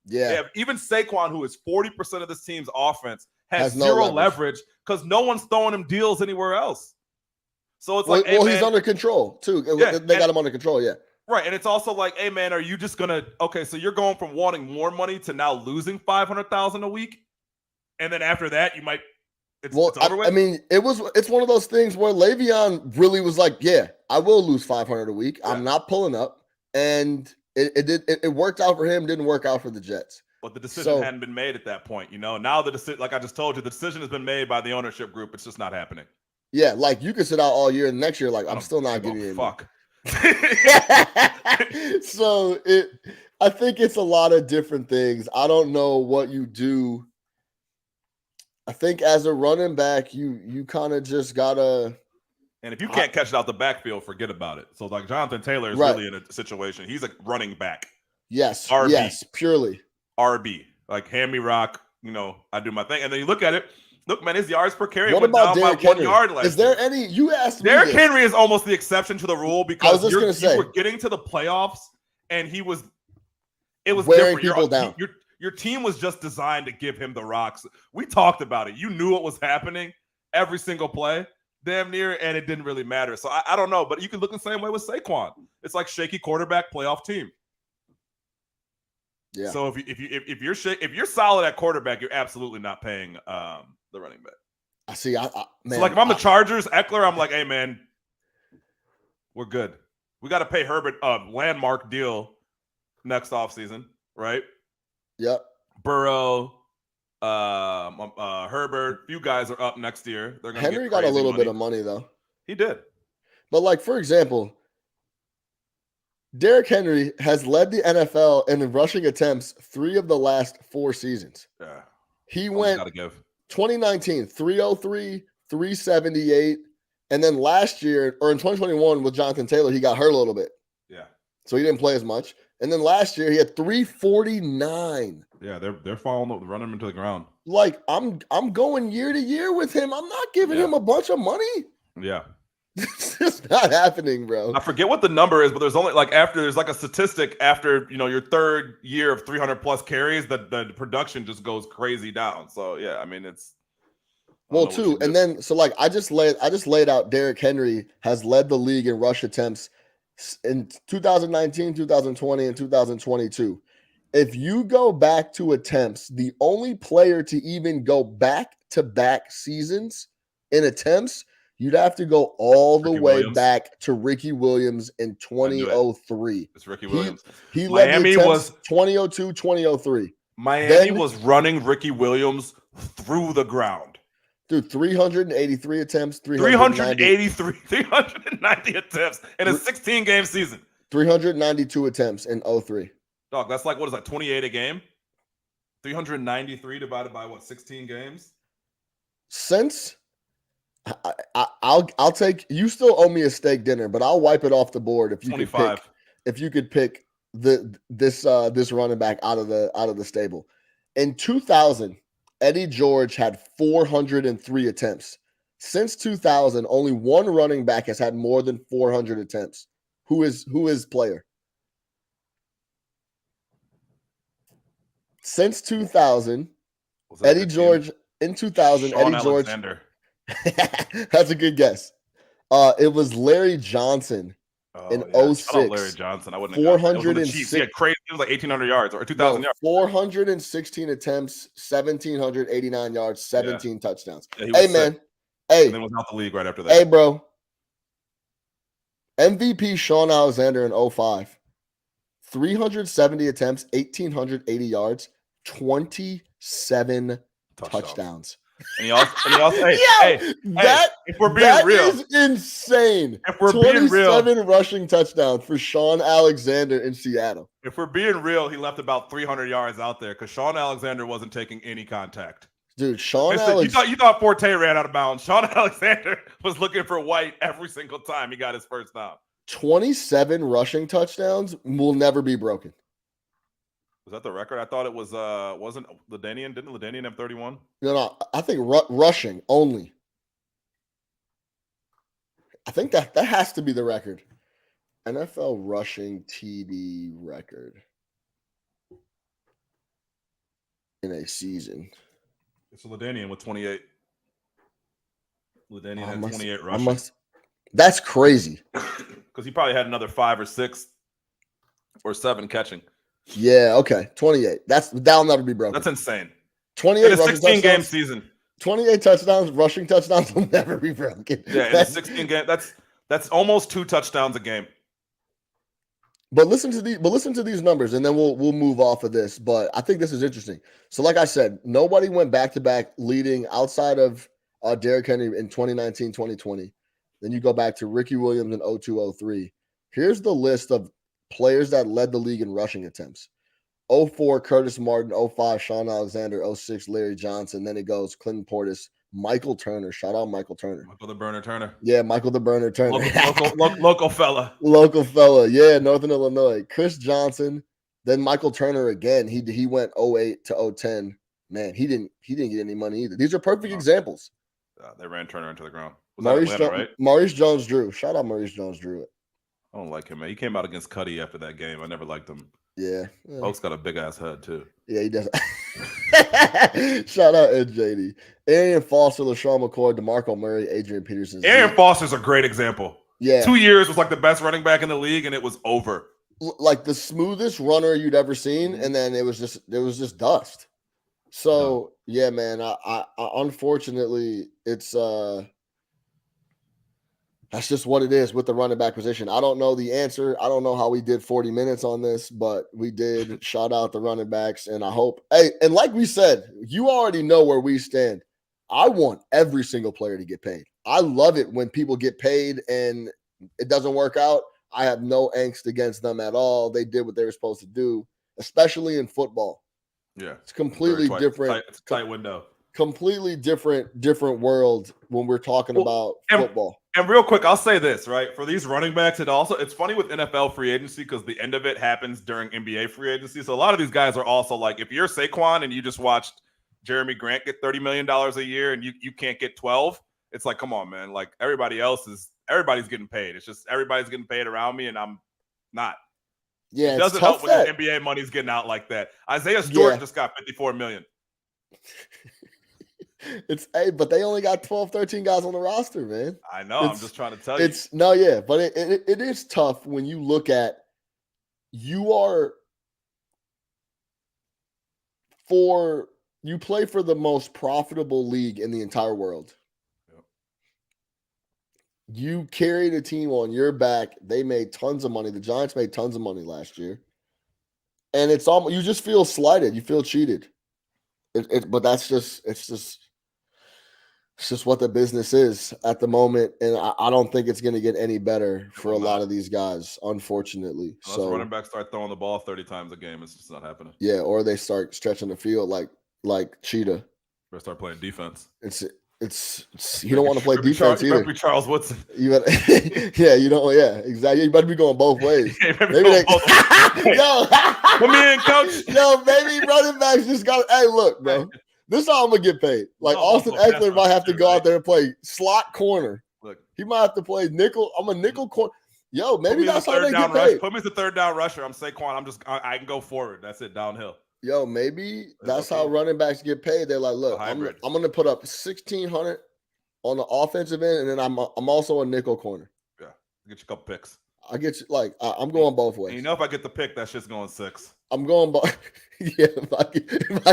Yeah. They have, even Saquon, who is 40% of this team's offense, has zero leverage because no one's throwing him deals anywhere else. So it's like, he's under control too. Yeah, they got him under control. Yeah. Right. And it's also like, hey, man, are you just going to, okay, so you're going from wanting more money to now losing $500,000 a week. And then after that, you might, it's over with. I mean, it's one of those things where Le'Veon really was like, yeah, I will lose $500 a week. Yeah. I'm not pulling up. And it worked out for him, didn't work out for the Jets. But the decision hadn't been made at that point. You know, now the decision, like I just told you, the decision has been made by the ownership group. It's just not happening. Yeah, like you could sit out all year and next year, like I'm still not giving you any. Fuck. So I think it's a lot of different things. I don't know what you do. I think as a running back, you kind of just gotta. And if you can't catch it out the backfield, forget about it. So like Jonathan Taylor is really in a situation. He's a running back. Yes. RB. Yes. Purely RB. Like hand me rock. You know, I do my thing. And then you look at it. Look, man, his yards per carry went down by 1 yard last year. Is there any? You asked me. Derrick Henry is almost the exception to the rule because you were getting to the playoffs and it was wearing different. People down. Your team was just designed to give him the rocks. We talked about it. You knew what was happening every single play, damn near, and it didn't really matter. So I don't know, but you can look the same way with Saquon. It's like shaky quarterback playoff team. Yeah. So if you're solid at quarterback, you're absolutely not paying the running back. I see. Man, so like if I'm the Chargers, Eckler, I'm like, hey man, we're good. We got to pay Herbert a landmark deal next offseason, right? Yep. Burrow, Herbert, few guys are up next year. They're gonna Henry got a little bit of money though. He did. But like for example, Derrick Henry has led the NFL in rushing attempts 3 of the last 4 seasons. Yeah. He went 2019, 303, 378. And then last year, or in 2021 with Jonathan Taylor, he got hurt a little bit. Yeah. So he didn't play as much. And then last year he had 349. Yeah, they're running him into the ground. Like I'm going year to year with him. I'm not giving him a bunch of money. Yeah. It's just not happening, bro. I forget what the number is, but there's only there's like a statistic after your third year of 300 plus carries that the production just goes crazy down. So yeah, I mean it's and then so like I just laid out Derrick Henry has led the league in rush attempts in 2019, 2020, and 2022. If you go back to attempts, the only player to even go back-to-back seasons in attempts, you'd have to go all the way back to Ricky Williams in 2003. It's Ricky Williams. He Miami was 2002, 2003. Miami was running Ricky Williams through the ground. Dude, 383 attempts, 390 attempts in a 16-game season. 392 attempts in 03. Dog, that's like, what is that, 28 a game? 393 divided by what, 16 games? Since I'll take, you still owe me a steak dinner, but I'll wipe it off the board if you 25. could pick this running back out of the stable. In 2000, Eddie George had 403 attempts. Since 2000, only one running back has had more than 400 attempts. Who is player? Since 2000, Eddie George in 2000, Sean Eddie George. Alexander. That's a good guess. It was Larry Johnson in 06. Shout out Larry Johnson. I wouldn't have 406. He had crazy. It was like 1,800 yards or 2,000 yards. 416 attempts, 1,789 yards, 17 touchdowns. Yeah, hey, man. Sick. Hey. And then was out the league right after that. Hey, bro. MVP Sean Alexander in 05. 370 attempts, 1,880 yards, 27 touchdowns. And he also if we're being that real, is insane. If we're being real, 27 rushing touchdowns for Sean Alexander in Seattle. If we're being real, he left about 300 yards out there because Sean Alexander wasn't taking any contact. Dude, Sean you thought Forte ran out of bounds. Sean Alexander was looking for White every single time he got his first down. 27 rushing touchdowns will never be broken. Was that the record? I thought it was wasn't LaDainian? Didn't LaDainian have 31? No. I think rushing only. I think that has to be the record. NFL rushing TD record in a season. It's LaDainian with 28. LaDainian had 28 rushing. That's crazy. Because he probably had another 5 or 6 or 7 catching. Yeah, okay. 28. That'll never be broken. That's insane. 28 in a 16-game season. 28 touchdowns, rushing touchdowns will never be broken. Yeah, in a 16 game, that's almost 2 touchdowns a game. But listen to these numbers, and then we'll move off of this. But I think this is interesting. So, like I said, nobody went back-to-back leading outside of Derrick Henry in 2019, 2020. Then you go back to Ricky Williams in 02-03. Here's the list of players that led the league in rushing attempts. 04, Curtis Martin. 05, Sean Alexander. 06, Larry Johnson. Then it goes Clinton Portis, Michael Turner. Shout out Michael Turner. Michael the Burner Turner. Yeah, Michael the Burner Turner. Local fella. Local fella. Yeah, Northern Illinois. Chris Johnson. Then Michael Turner again. He went 08 to 010. Man, he didn't get any money either. These are perfect examples. They ran Turner into the ground. Maurice Jones-Drew. Shout out Maurice Jones-Drew. I don't like him, man. He came out against Cuddy after that game. I never liked him. Yeah. Folks got a big ass head too. Yeah, he does. Shout out NJD. Arian Foster, LaShawn McCoy, DeMarco Murray, Adrian Peterson. Arian Foster's a great example. Yeah. 2 years was like the best running back in the league, and it was over. Like the smoothest runner you'd ever seen, and then it was just dust. So yeah, man. I unfortunately it's that's just what it is with the running back position. I don't know the answer. I don't know how we did 40 minutes on this, but we did. Shout out the running backs, and I hope. Hey, and like we said, you already know where we stand. I want every single player to get paid. I love it when people get paid and it doesn't work out. I have no angst against them at all. They did what they were supposed to do, especially in football. Yeah, it's completely different. It's a tight window. Completely different world when we're talking about football. And real quick, I'll say this, right? For these running backs, it's funny with NFL free agency because the end of it happens during NBA free agency. So a lot of these guys are also like, if you're Saquon and you just watched Jeremy Grant get $30 million a year and you can't get 12, it's like, come on, man. Like everybody's getting paid. It's just everybody's getting paid around me and I'm not. Yeah, it doesn't help when the NBA money's getting out like that. Isaiah Stewart just got $54 million. But they only got 12, 13 guys on the roster, man. I know. I'm just trying to tell you. But it is tough when you look at you play for the most profitable league in the entire world. Yep. You carried a team on your back. They made tons of money. The Giants made tons of money last year. And it's almost, you just feel slighted. You feel cheated. But it's just It's just what the business is at the moment, and I don't think it's going to get any better for a lot of these guys, unfortunately. Unless running So backs start throwing the ball 30 times a game, it's just not happening. yeah, or they start stretching the field like Cheetah. Better start playing defense. It's you don't want to play defense you either. better be Charles Woodson. You better, yeah, you don't. Yeah, exactly. You better be going both ways. Maybe they, yo, put me in, coach. Yo, maybe running backs just got. Hey, look, bro. This is how I'm gonna get paid. Like Austin Eckler might have to go out there and play slot corner. Look, he might have to play nickel. I'm a nickel corner. Yo, maybe that's how they get paid. paid. Put me as the third down rusher. I'm Saquon. I can go forward. That's it, downhill. Yo, maybe that's how running backs get paid. They're like, look, I'm gonna put up 1,600 on the offensive end, and then I'm also a nickel corner. Yeah, get you a couple picks. I get you. Like I'm going both ways. And you know, if I get the pick, that shit's going 6. I'm going both. Yeah, if I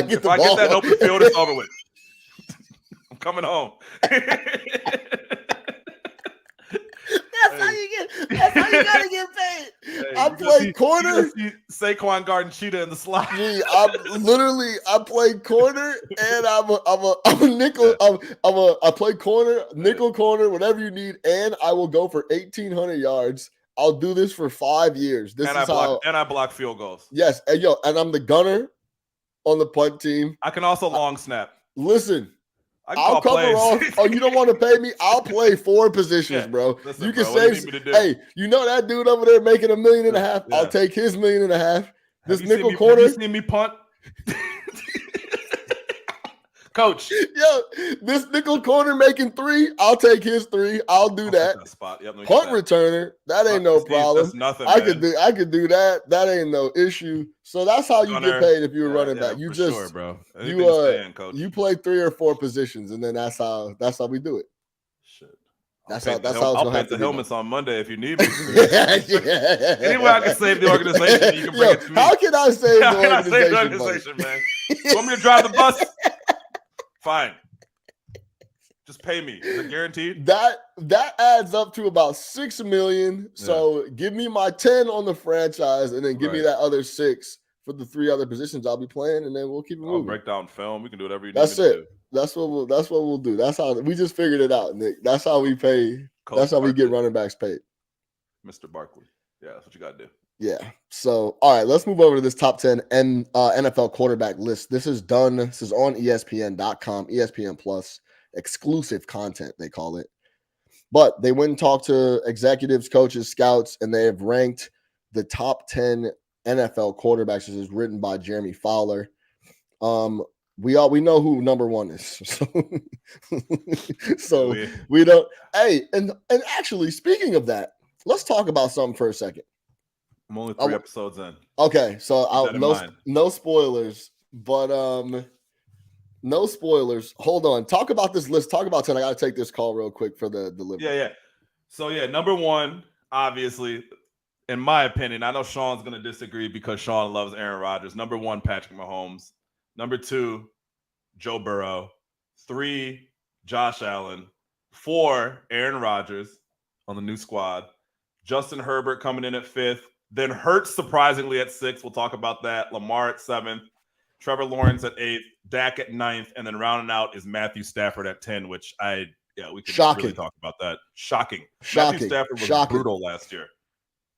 get the ball, get that open field, it's over with. I'm coming home. That's how you gotta get paid. Hey, I play corner. Saquon guarding Cheetah in the slot. I play corner, and I'm a nickel. I play corner, nickel corner, whatever you need, and I will go for 1,800 yards. I'll do this for 5 years. I block field goals. Yes, and and I'm the gunner on the punt team. I can also long snap. Listen. I'll cover all. Oh, you don't want to pay me? I'll play 4 positions, bro. Listen, you can say, hey, you know that dude over there making $1.5 million? Yeah. I'll take his $1.5 million. This nickel corner. Have you seen me punt? Coach. Yo, this nickel corner making 3. I'll take his 3. I'll do that. Spot. Yep, punt returner. That ain't no problem. That's nothing. I could do that. That ain't no issue. So that's how you get paid if you're running back. You just, sure, bro. You play 3 or 4 positions, and then that's how we do it. Shit. That's how it's gonna have to the be. helmets on Monday if you need me. Anyway, I can save the organization. You can bring it to me. How can I save the organization, man? You want me to drive the bus? Fine. Just pay me. Is it guaranteed? That adds up to about $6 million. So give me my 10 on the franchise, and then give me that other 6 for the 3 other positions I'll be playing, and then we'll keep it moving. Break down film. We can do whatever you need. That's it. That's what we'll do. That's how we just figured it out, Nick. That's how we pay. That's how we get running backs paid. Mr. Barkley. Yeah, that's what you got to do. Yeah. So, all right, let's move over to this top 10 NFL quarterback list. This is done. This is on ESPN.com, ESPN Plus, exclusive content, they call it. But they went and talked to executives, coaches, scouts, and they have ranked the top 10 NFL quarterbacks. This is written by Jeremy Fowler. We know who number 1 is. So we don't. Hey, and actually, speaking of that, let's talk about something for a second. I'm only 3 episodes in. Okay, so no spoilers, but no spoilers. Hold on. Talk about this list. Talk about 10. I got to take this call real quick for the delivery. Yeah. So number 1, obviously, in my opinion, I know Sean's going to disagree because Sean loves Aaron Rodgers. Number 1, Patrick Mahomes. Number 2, Joe Burrow. 3, Josh Allen. 4, Aaron Rodgers on the new squad. Justin Herbert coming in at 5th. Then Hurts surprisingly at 6th. We'll talk about that. Lamar at 7th. Trevor Lawrence at 8th. Dak at 9th. And then rounding out is Matthew Stafford at 10, which we could really talk about that. Shocking. Matthew Stafford was brutal last year.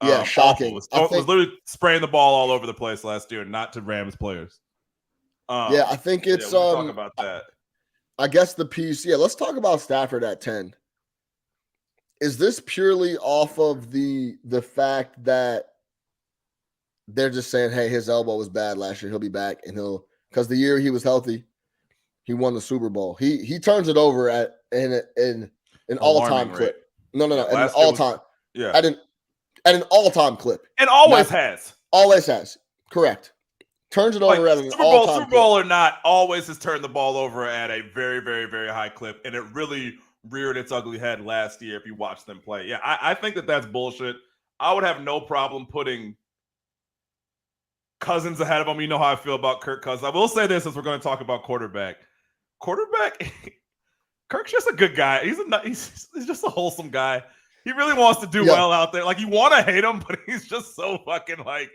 Yeah, shocking. Was literally spraying the ball all over the place last year, not to Rams players. I think it's we'll talk about that. I guess the piece. Yeah, let's talk about Stafford at 10. Is this purely off of the fact that they're just saying, hey, his elbow was bad last year, he'll be back, and because the year he was healthy, he won the Super Bowl. He turns it over at an all-time clip. No, at an all-time. At an all-time clip. And always has. Always has. Correct. Turns it over at an all-time Super Bowl or not, always has turned the ball over at a very, very, very high clip, and it really reared its ugly head last year if you watch them play. Yeah, I think that's bullshit. I would have no problem putting Cousins ahead of him. You know how I feel about Kirk Cousins. I will say this as we're going to talk about quarterback. Kirk's just a good guy. He's just a wholesome guy. He really wants to do well out there. Like, you want to hate him, but he's just so fucking like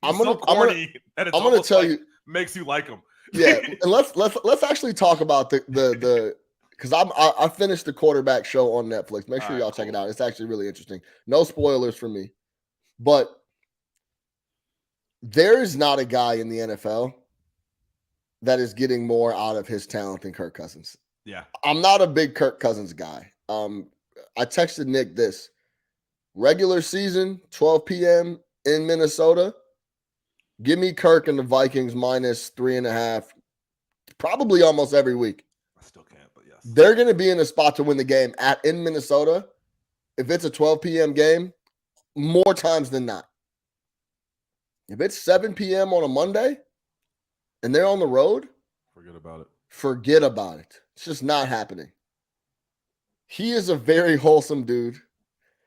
I'm gonna tell you makes you like him. Yeah, and let's actually talk about the because I finished the quarterback show on Netflix. Make sure y'all check it out. It's actually really interesting. No spoilers for me, but there is not a guy in the NFL that is getting more out of his talent than Kirk Cousins. Yeah. I'm not a big Kirk Cousins guy. I texted Nick this. Regular season, 12 p.m. in Minnesota. Give me Kirk and the Vikings minus 3.5, probably almost every week. I still can't, but yes. They're going to be in a spot to win the game in Minnesota. If it's a 12 p.m. game, more times than not. If it's 7 p.m. on a Monday and they're on the road, forget about it. Forget about it. It's just not happening. He is a very wholesome dude.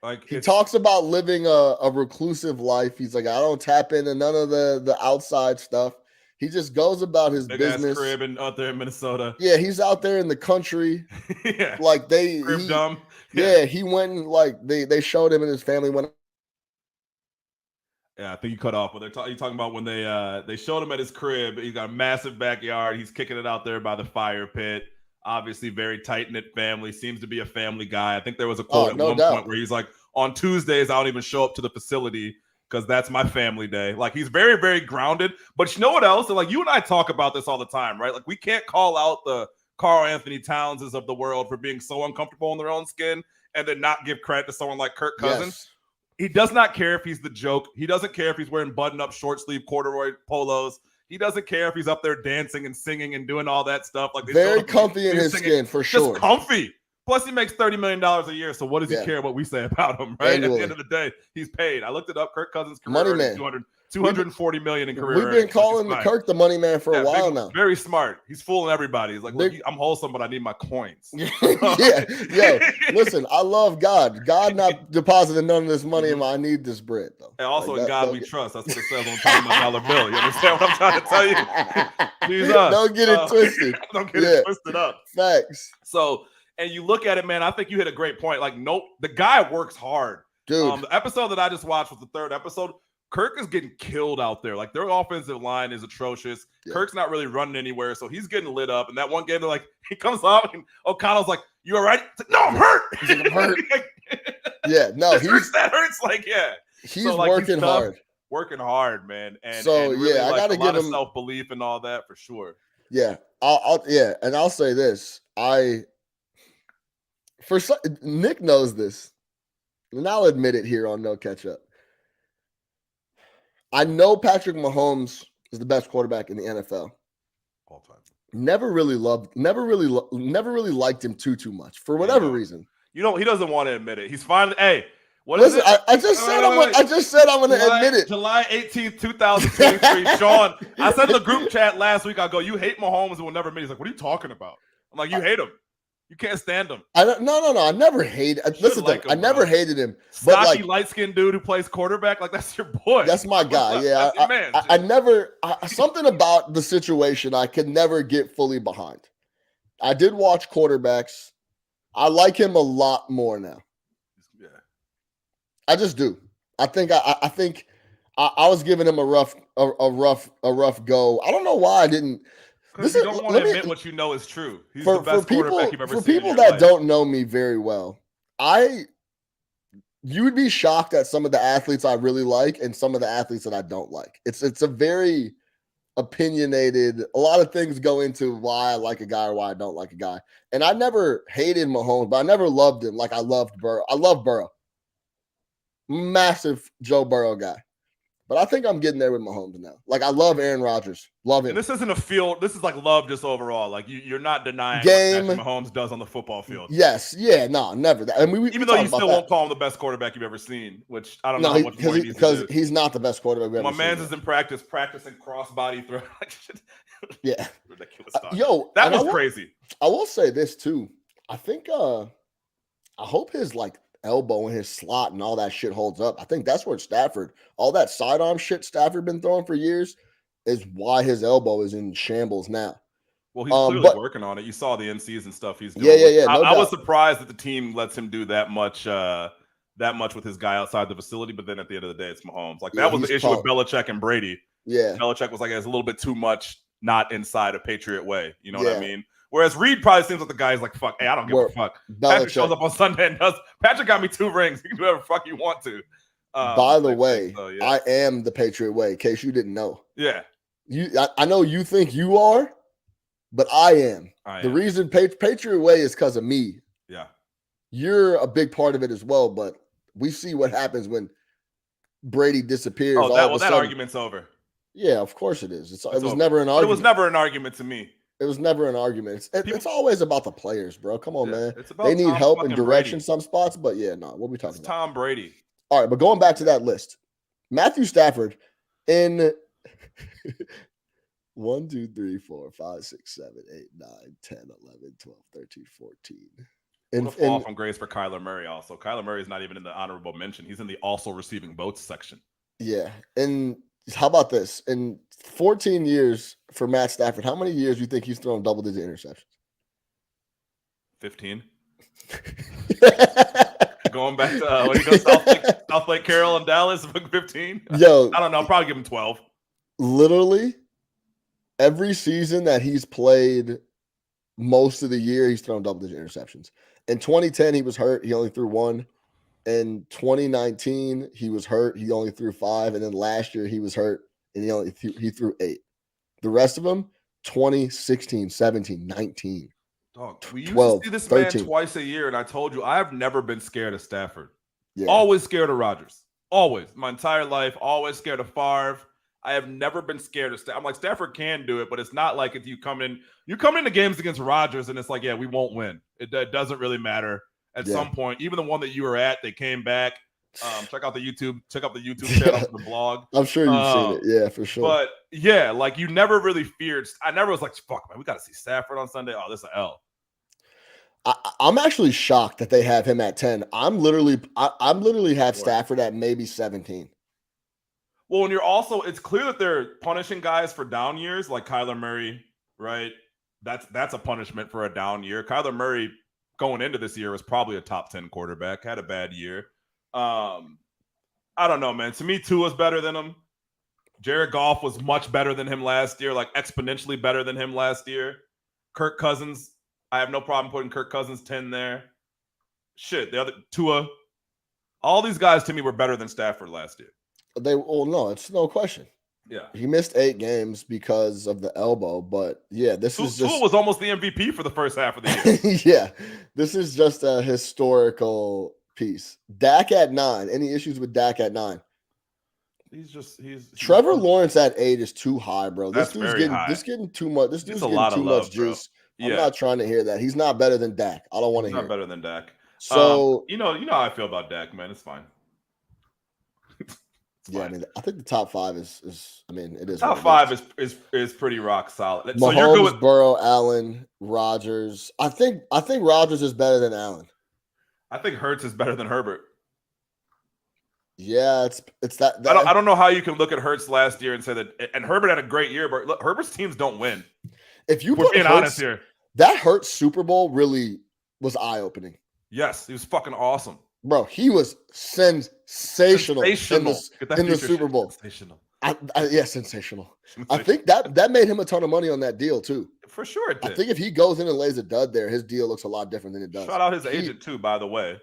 Like he talks about living a reclusive life. He's like, I don't tap into none of the outside stuff. He just goes about his business. Crib out there in Minnesota. Yeah, he's out there in the country. Yeah, like crib dumb. Yeah, he went and like they showed him and his family went. Yeah, I think you cut off. But you're talking about when they showed him at his crib. He's got a massive backyard. He's kicking it out there by the fire pit. Obviously, very tight-knit family. Seems to be a family guy. I think there was a quote at one point where he's like, on Tuesdays, I don't even show up to the facility because that's my family day. Like, he's very, very grounded. But you know what else? And like, you and I talk about this all the time, right? Like, we can't call out the Karl Anthony Townses of the world for being so uncomfortable in their own skin and then not give credit to someone like Kirk Cousins. Yes. He does not care if he's the joke. He doesn't care if he's wearing button-up short-sleeve corduroy polos. He doesn't care if he's up there dancing and singing and doing all that stuff. Like very comfy in his skin, for sure. Just comfy. Plus, he makes $30 million a year. So what does he care what we say about him, right? Annually. At the end of the day, he's paid. I looked it up. Kirk Cousins' career money man. $240 million in career. We've been calling Kirk the money man for a while now. Very smart. He's fooling everybody. He's like, look, I'm wholesome, but I need my coins. Yeah. Yo, listen, I love God. God not depositing none of this money in my. I need this bread, though. And also, in God we trust. That's what it says on the $20 bill. You understand what I'm trying to tell you? Jesus. Don't get it twisted. Don't get it twisted up. Facts. So, and you look at it, man, I think you hit a great point. Like, the guy works hard. Dude. The episode that I just watched was the third episode. Kirk is getting killed out there. Like, their offensive line is atrocious. Yeah. Kirk's not really running anywhere, so he's getting lit up. And that one game, they're like, he comes up and O'Connell's like, "You all right?" Like, "No, I'm hurt." He's like, "I'm hurt." Yeah, no, that hurts. Like, yeah, he's working hard. Working hard, man. And so and really, I gotta give him self-belief and all that for sure. Yeah, I'll say this. Nick knows this, and I'll admit it here on No Catch Up. I know Patrick Mahomes is the best quarterback in the NFL. All time. Never really liked him too much for whatever reason. You know, he doesn't want to admit it. He's finally, hey, listen, I just said I'm going to admit it. July 18th, 2023. Sean, I said in the group chat last week, I go, "You hate Mahomes and will never admit." He's like, "What are you talking about?" I'm like, "You hate him. You can't stand him." No. I never hated. Listen, I never hated him. Stocky, light-skinned dude who plays quarterback, like, that's your boy. That's my guy. Yeah, I never. Something about the situation I could never get fully behind. I did watch quarterbacks. I like him a lot more now. Yeah, I just do. I think I was giving him a rough go. I don't know why I didn't. Because you don't want to admit what you know is true. He's the best quarterback you've ever seen. For people that don't know me very well, you would be shocked at some of the athletes I really like and some of the athletes that I don't like. It's a very opinionated. A lot of things go into why I like a guy or why I don't like a guy. And I never hated Mahomes, but I never loved him like I loved Burrow. I love Burrow. Massive Joe Burrow guy. But I think I'm getting there with Mahomes now. Like, I love Aaron Rodgers. Love him. And this isn't a field. This is like love just overall. Like, you're not denying what Mahomes does on the football field. Yes. Yeah. No, never. I mean, even though you still won't call him the best quarterback you've ever seen, which I don't know how much more he needs to do. Because he's not the best quarterback we've ever seen. My man's is in practicing cross-body throw. Yeah. Ridiculous stuff. That was crazy. I will say this, too. I think I hope his, elbow and his slot and all that shit holds up. I think that's where all that sidearm shit Stafford been throwing for years is why his elbow is in shambles now. Well, he's clearly working on it. You saw the in-season stuff he's doing. Yeah. I was surprised that the team lets him do that much with his guy outside the facility, but then at the end of the day, it's Mahomes. Like, that was the issue with Belichick and Brady. Yeah. Belichick was like, it's a little bit too much not inside a Patriot way. You know what I mean? Whereas Reed probably seems like the guy's like, fuck, hey, I don't give a fuck. Patrick shows up on Sunday and does. Patrick got me 2 rings. You can do whatever fuck you want to. By the way, I am the Patriot way, in case you didn't know. Yeah. I know you think you are, but I am. The reason Patriot way is because of me. Yeah. You're a big part of it as well, but we see what happens when Brady disappears. Oh, that argument's over. Yeah, of course it is. It was never an argument. It was never an argument to me. It was never an argument. It's always about the players, bro. Come on, man. They need help and direction in some spots, but yeah, no. What are we talking about? Tom Brady. All right, but going back to that list, Matthew Stafford in 1, 2, 3, 4, 5, 6, 7, 8, 9, 10, 11, 12, 13, 14. And a fall from grace for Kyler Murray also. Kyler Murray is not even in the honorable mention. He's in the also receiving votes section. Yeah. And how about this? In 14 years for Matt Stafford, how many years do you think he's thrown double-digit interceptions? 15. Going back to when he goes South Lake Carroll and Dallas, 15. Yo, I don't know. I'll probably give him 12. Literally, every season that he's played most of the year, he's thrown double-digit interceptions. In 2010, he was hurt. He only threw 1. In 2019, he was hurt. He only threw 5. And then last year, he was hurt, and he threw 8. The rest of them, 20, 16, 17, 19. Dog, we used 12, to see this 13. man twice a year, and I told you, I have never been scared of Stafford. Yeah. Always scared of Rodgers. Always. My entire life, always scared of Favre. I have never been scared of Stafford. I'm like, Stafford can do it, but it's not like if you come into games against Rodgers, and it's like, yeah, we won't win. It doesn't really matter. At some point, even the one that you were at, they came back. Check out the YouTube channel for the blog. I'm sure you've seen it. Yeah, for sure. But yeah, like you never really feared. I never was like, fuck, man, we got to see Stafford on Sunday. Oh, this is an L. I'm actually shocked that they have him at 10. I'm literally had Stafford at maybe 17. Well, and it's clear that they're punishing guys for down years, like Kyler Murray, right? That's a punishment for a down year. Kyler Murray going into this year was probably a top 10 quarterback, had a bad year. I don't know, man. To me, Tua's better than him. Jared Goff was much better than him last year, like exponentially better than him last year. Kirk Cousins, I have no problem putting Kirk Cousins 10 there. Shit, the other Tua, all these guys to me were better than Stafford last year. No, it's no question. Yeah, he missed 8 games because of the elbow, but yeah, Tua was almost the MVP for the first half of the year. Yeah, this is just a historical piece. Dak at 9. Any issues with Dak at 9? He's Trevor Lawrence at 8 is too high, bro. This dude's getting too much. This dude's getting too much juice. I'm not trying to hear that. He's not better than Dak. I don't want to hear. Not better than Dak. So you know how I feel about Dak, man. It's fine. Yeah, I mean, I think the top 5 is. I mean, it is. Top 5 is pretty rock solid. Mahomes, so you're good with Burrow, Allen, Rodgers. I think Rodgers is better than Allen. I think Hurts is better than Herbert. Yeah, it's that. I don't know how you can look at Hurts last year and say that. And Herbert had a great year, but look, Herbert's teams don't win. If you we're being honest here, that Hurts Super Bowl really was eye opening. Yes, he was fucking awesome. Bro, he was sensational. in the Super Bowl. Sensational. Sensational. I think that made him a ton of money on that deal too. For sure it did. I think if he goes in and lays a dud there, his deal looks a lot different than it does. Shout out his agent too, by the way.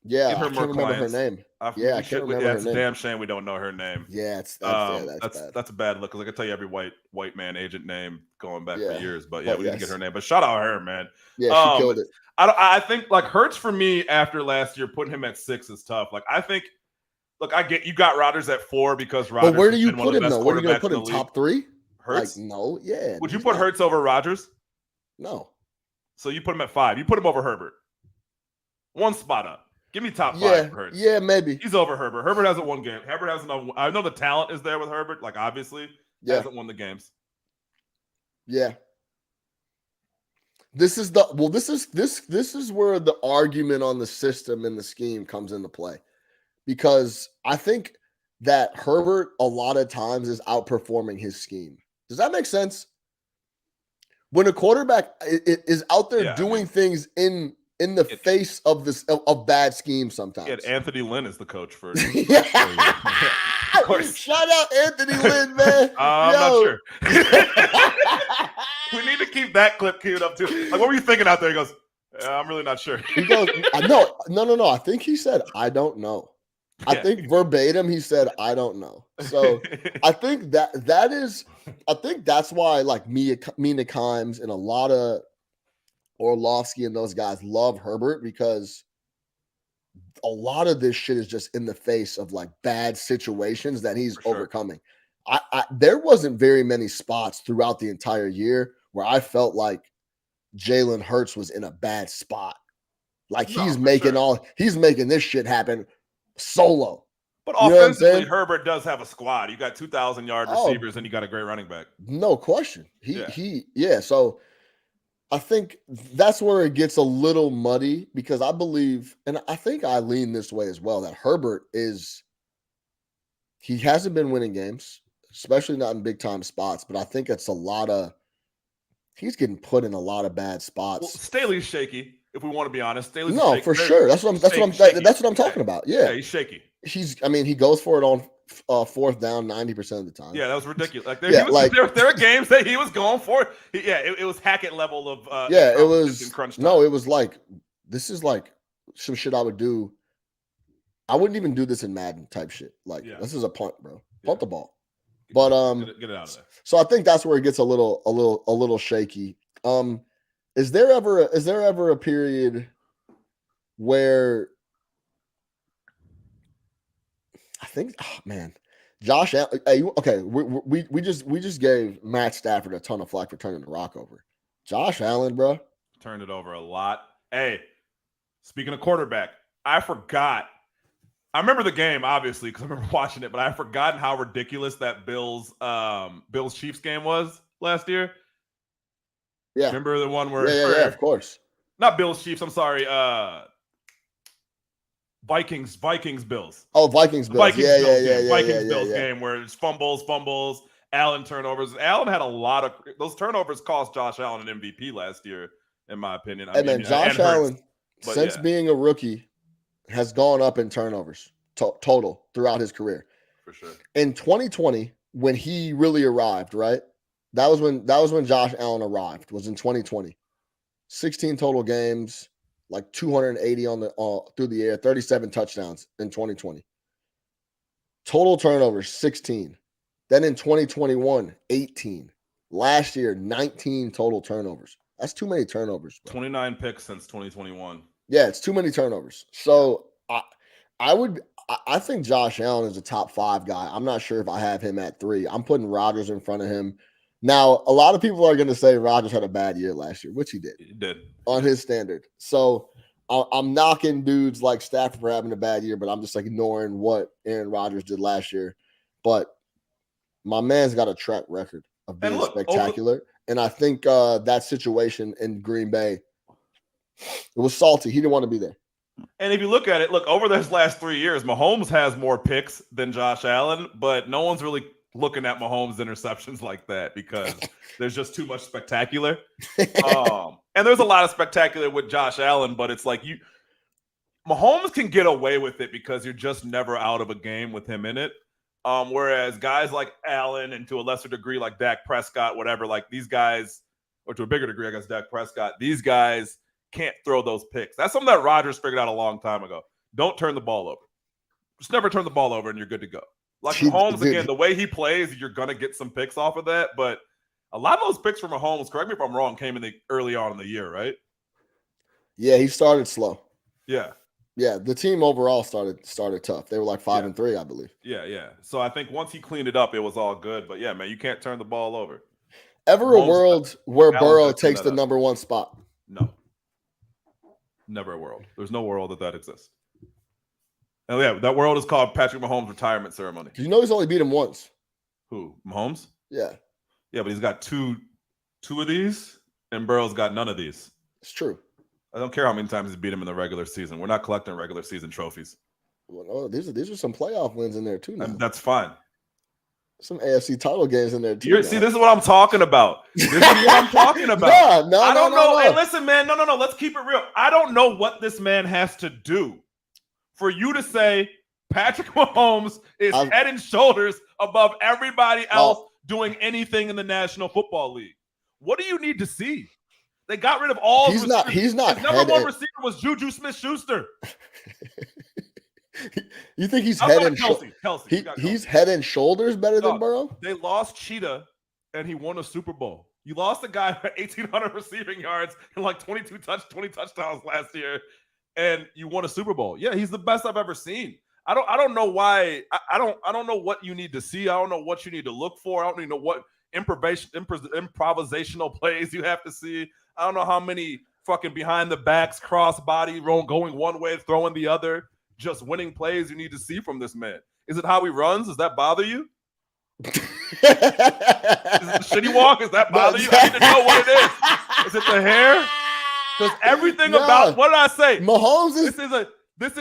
Yeah, I can't remember her name. I can't remember her name. It's a damn shame we don't know her name. Yeah, that's bad. That's a bad look because I can tell you every white man agent name going back for years. But yeah, we didn't get her name. But shout out her, man. Yeah, she killed it. I think like Hurts for me after last year, putting him at 6 is tough. Like I think, look, I get you got Rodgers at 4 because Rodgers. But where do you put him though? Where are you going to put him? Top 3? Hurts? Like, no, yeah. Would you put Hurts over Rodgers? No. So you put him at 5. You put him over Herbert. One spot up. Give me top 5 for Hurts. Yeah, maybe. He's over Herbert. Herbert hasn't won game. Herbert hasn't won. I know the talent is there with Herbert. Like obviously, hasn't won the games. Yeah. This is where the argument on the system and the scheme comes into play, because I think that Herbert a lot of times is outperforming his scheme. Does that make sense? When a quarterback is out there doing things in the face of this of bad schemes sometimes. Yeah, Anthony Lynn is the coach for. Shout out Anthony Lynn, man. I'm not sure. We need to keep that clip queued up too. Like, what were you thinking out there? He goes, I'm really not sure. He goes, no. I think he said, I don't know. I think verbatim he said, I don't know. So I think that's why like Mina Kimes and a lot of Orlovsky and those guys love Herbert, because a lot of this shit is just in the face of like bad situations that he's overcoming. There wasn't very many spots throughout the entire year where I felt like Jalen Hurts was in a bad spot. Like he's making this shit happen solo. But offensively, Herbert does have a squad. You got 2,000-yard receivers and you got a great running back. No question. So I think that's where it gets a little muddy, because I believe, and I think I lean this way as well, that Herbert he hasn't been winning games, especially not in big time spots, but I think it's he's getting put in a lot of bad spots. Well, Staley's shaky, if we want to be honest. Staley's shaky. For sure. That's what I'm talking about. Yeah, he's shaky. He goes for it on fourth down 90% of the time. Yeah, that was ridiculous. Like there were games that he was going for it. It was Hackett level of it was crunch time. No, it was like, this is like some shit I would do. I wouldn't even do this in Madden type shit. Like, this is a punt, bro. Punt the ball. But get it out of there. So I think that's where it gets a little shaky. Is there ever a period where I think, Josh Allen, we just gave Matt Stafford a ton of flack for turning the rock over. Josh Allen, bro, turned it over a lot. Hey, speaking of quarterback, I forgot. I remember the game, obviously, because I remember watching it, but I've forgotten how ridiculous that Bills Chiefs game was last year. Yeah. Remember the one where Yeah, of course. Not Bills Chiefs, I'm sorry. Vikings Bills. Oh, Vikings Bills. Vikings Bills game where it's fumbles, Allen turnovers. Allen had a lot of those turnovers cost Josh Allen an MVP last year, in my opinion. Josh Allen, since being a rookie, has gone up in turnovers total throughout his career. For sure. In 2020, when he really arrived, right? That was when Josh Allen arrived, was in 2020. 16 total games, like 280 through the air, 37 touchdowns in 2020. Total turnovers, 16. Then in 2021, 18. Last year, 19 total turnovers. That's too many turnovers, bro. 29 picks since 2021. Yeah, it's too many turnovers. So I think Josh Allen is a top 5 guy. I'm not sure if I have him at 3. I'm putting Rodgers in front of him. Now, a lot of people are going to say Rodgers had a bad year last year, which he did. He did. On his standard. So I'm knocking dudes like Stafford for having a bad year, but I'm just like ignoring what Aaron Rodgers did last year. But my man's got a track record of being spectacular. And I think that situation in Green Bay, it was salty. He didn't want to be there. And if you look at it, over those last 3 years, Mahomes has more picks than Josh Allen, but no one's really looking at Mahomes' interceptions like that because there's just too much spectacular. And there's a lot of spectacular with Josh Allen, but it's like Mahomes can get away with it because you're just never out of a game with him in it. Whereas guys like Allen and to a lesser degree like Dak Prescott, whatever, like these guys, or to a bigger degree, I guess Dak Prescott, these guys can't throw those picks. That's something that Rodgers figured out a long time ago. Don't turn the ball over. Just never turn the ball over and you're good to go. Like Mahomes, again, the way he plays, you're going to get some picks off of that. But a lot of those picks from Mahomes, correct me if I'm wrong, came in early on in the year, right? Yeah, he started slow. Yeah. Yeah, the team overall started tough. They were like 5-3, I believe. Yeah. So I think once he cleaned it up, it was all good. But yeah, man, you can't turn the ball over. Ever a world where Burrow takes the number 1 spot? No. Never a world. There's no world that exists. Oh yeah, that world is called Patrick Mahomes' retirement ceremony. You know he's only beat him once. Who? Mahomes? Yeah. Yeah, but he's got two of these, and Burrow's got none of these. It's true. I don't care how many times he's beat him in the regular season. We're not collecting regular season trophies. Well, no, these are some playoff wins in there too now. And that's fine. Some AFC title games in there too. See, this is what I'm talking about. This is what I'm talking about. No, I don't know. Hey, listen, man. No. Let's keep it real. I don't know what this man has to do for you to say Patrick Mahomes is head and shoulders above everybody else doing anything in the National Football League. What do you need to see? They got rid of all. He's not. His number one receiver was Juju Smith-Schuster. You think he's head and Kelsey? He's head and shoulders better than Burrow? They lost Cheetah, and he won a Super Bowl. You lost a guy with 1,800 receiving yards and like 20 touchdowns last year, and you won a Super Bowl. Yeah, he's the best I've ever seen. I don't know why. I don't know what you need to see. I don't know what you need to look for. I don't even know what improvisational plays you have to see. I don't know how many fucking behind the backs, cross body going one way, throwing the other, just winning plays you need to see from this man. Is it how he runs? Does that bother you? Is it the shitty walk? Does that bother you? I need to know what it is. Is it the hair? Because everything about what did I say? Mahomes is this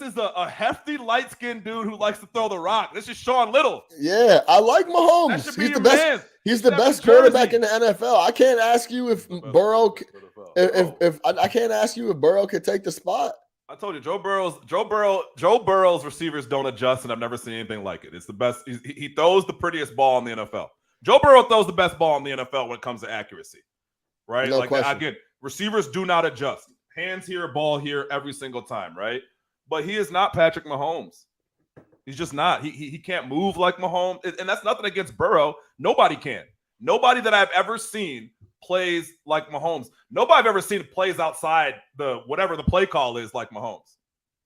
is a hefty light-skinned dude who likes to throw the rock. This is Sean Little. Yeah, I like Mahomes. He's the best. He's the best quarterback in the NFL. I can't ask you if Burrow if I can't ask you if Burrow could take the spot. I told you, Joe Burrow's receivers don't adjust, and I've never seen anything like it. It's the best. He throws the prettiest ball in the NFL. Joe Burrow throws the best ball in the NFL when it comes to accuracy, right? No question. Again, receivers do not adjust. Hands here, ball here, every single time, right? But he is not Patrick Mahomes. He's just not. He can't move like Mahomes, and that's nothing against Burrow. Nobody can. Nobody that I've ever seen plays like Mahomes. Nobody I've ever seen plays outside the whatever the play call is like Mahomes.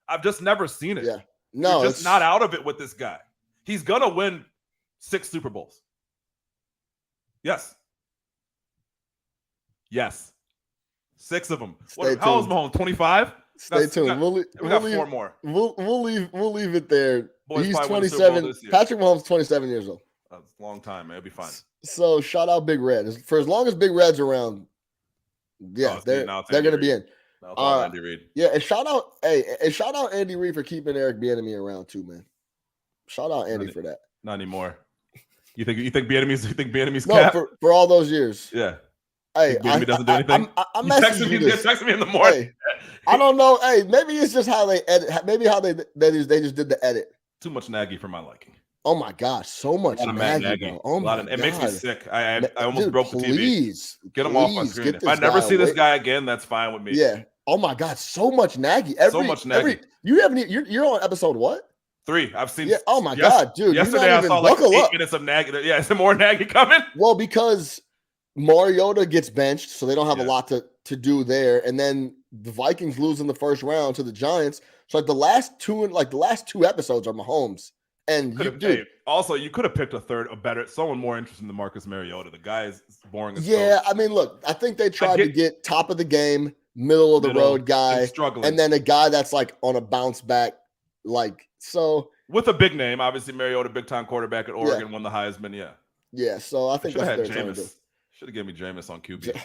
I've just never seen it. Yeah. No, you're just not out of it with this guy. He's gonna win 6 Super Bowls. Yes. 6 of them. How old is Mahomes? 25? Stay tuned. We got 4 more. We'll leave it there. Boys, he's 27. Patrick Mahomes, 27 years old. That's a long time, man. It'll be fine. So shout out Big Red. For as long as Big Red's around, they're gonna be in. Andy Reid. Yeah, and shout out Andy Reid for keeping Eric Bieniemy around too, man. Shout out Andy for that. Not anymore. You think Bieniemy's no, cap? for all those years. Yeah. Hey, Bieniemy doesn't do anything. I'm texting me in the morning. Hey, I don't know. Hey, maybe it's just how they edit. Maybe how they just did the edit. Too much Nagy for my liking. Oh my gosh, so much Nagy, bro. Oh my God. It makes me sick. I almost broke the TV. Please, get him off my screen. If I never see this guy again, that's fine with me. Yeah. Oh my God, so much Nagy. You're on episode what? 3. I've seen. Yeah. Oh my God, dude. Yesterday I saw like 8 minutes of Nagy. Yeah, is there more Nagy coming? Well, because Mariota gets benched, so they don't have a lot to do there, and then the Vikings lose in the first round to the Giants. So like the last two episodes are Mahomes. And also, you could have picked someone more interesting than Marcus Mariota. The guy is boring as I mean, look, I think they tried to get top of the game, middle of the road guy, and then a guy that's like on a bounce back, with a big name. Obviously, Mariota, big time quarterback at Oregon, won the Heisman. Yeah. So I think that's what they're trying to do. Should have given me Jameis on QB.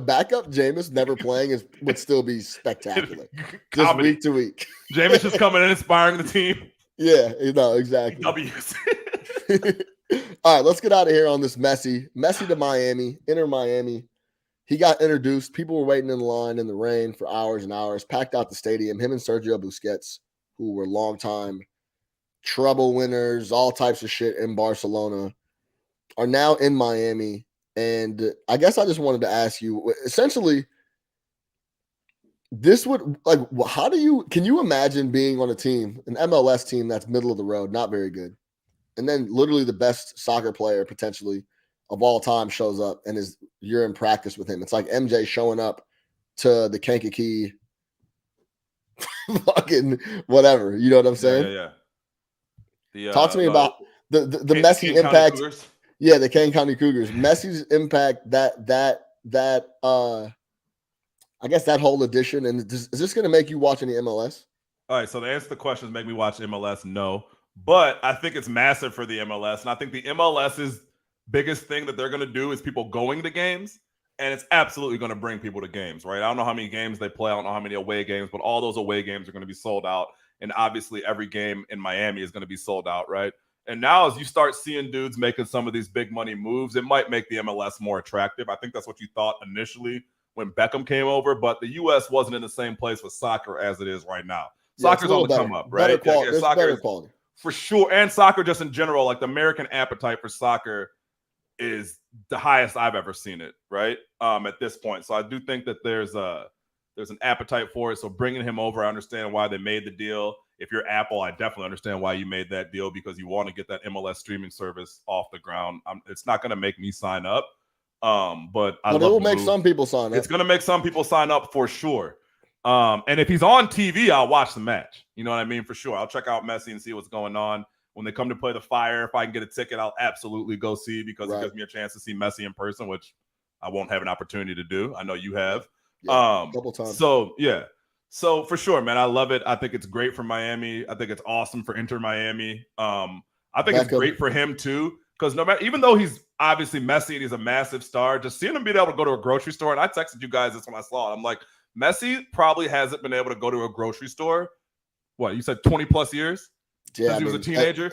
Backup Jameis never playing would still be spectacular. Just week to week. Jameis just coming in, inspiring the team. Yeah, exactly. W's. All right, let's get out of here on this Messi to Miami, Inter Miami. He got introduced. People were waiting in line in the rain for hours and hours, packed out the stadium. Him and Sergio Busquets, who were longtime treble winners, all types of shit in Barcelona, are now in Miami. And I guess I just wanted to ask you, essentially, this would can you imagine being on a team, an MLS team that's middle of the road, not very good, and then literally the best soccer player potentially of all time shows up and you're in practice with him. It's like MJ showing up to the Kankakee fucking whatever. You know what I'm saying? Yeah. Talk to me about the Messi impact. Yeah, the Kane County Cougars. Messi's impact I guess that whole edition. And is this going to make you watch any MLS? All right. So to answer the questions, make me watch MLS? No. But I think it's massive for the MLS. And I think the MLS's biggest thing that they're going to do is people going to games. And it's absolutely going to bring people to games, right? I don't know how many games they play. I don't know how many away games, but all those away games are going to be sold out. And obviously every game in Miami is going to be sold out, right? And now as you start seeing dudes making some of these big money moves, it might make the MLS more attractive. I think that's what you thought initially when Beckham came over, but the U.S. wasn't in the same place with soccer as it is right now. Soccer's on the come up, right? Better quality. For sure. And soccer just in general, like the American appetite for soccer is the highest I've ever seen it, right? At this point. So I do think that there's an appetite for it. So bringing him over, I understand why they made the deal. If you're Apple, I definitely understand why you made that deal, because you want to get that MLS streaming service off the ground. It's not going to make me sign up, but it will make some people sign up. It's going to make some people sign up for sure. And if he's on TV, I'll watch the match. You know what I mean? For sure. I'll check out Messi and see what's going on. When they come to play the Fire, if I can get a ticket, I'll absolutely go see, because it gives me a chance to see Messi in person, which I won't have an opportunity to do. I know you have. A couple times. So, yeah. So, for sure, man, I love it. I think it's great for Miami. I think it's awesome for Inter Miami. I think it's great for him, too, because even though he's obviously Messi and he's a massive star, just seeing him be able to go to a grocery store, and I texted you guys this when I saw it. I'm like, Messi probably hasn't been able to go to a grocery store, what, you said 20-plus years? Yeah, since he was a teenager?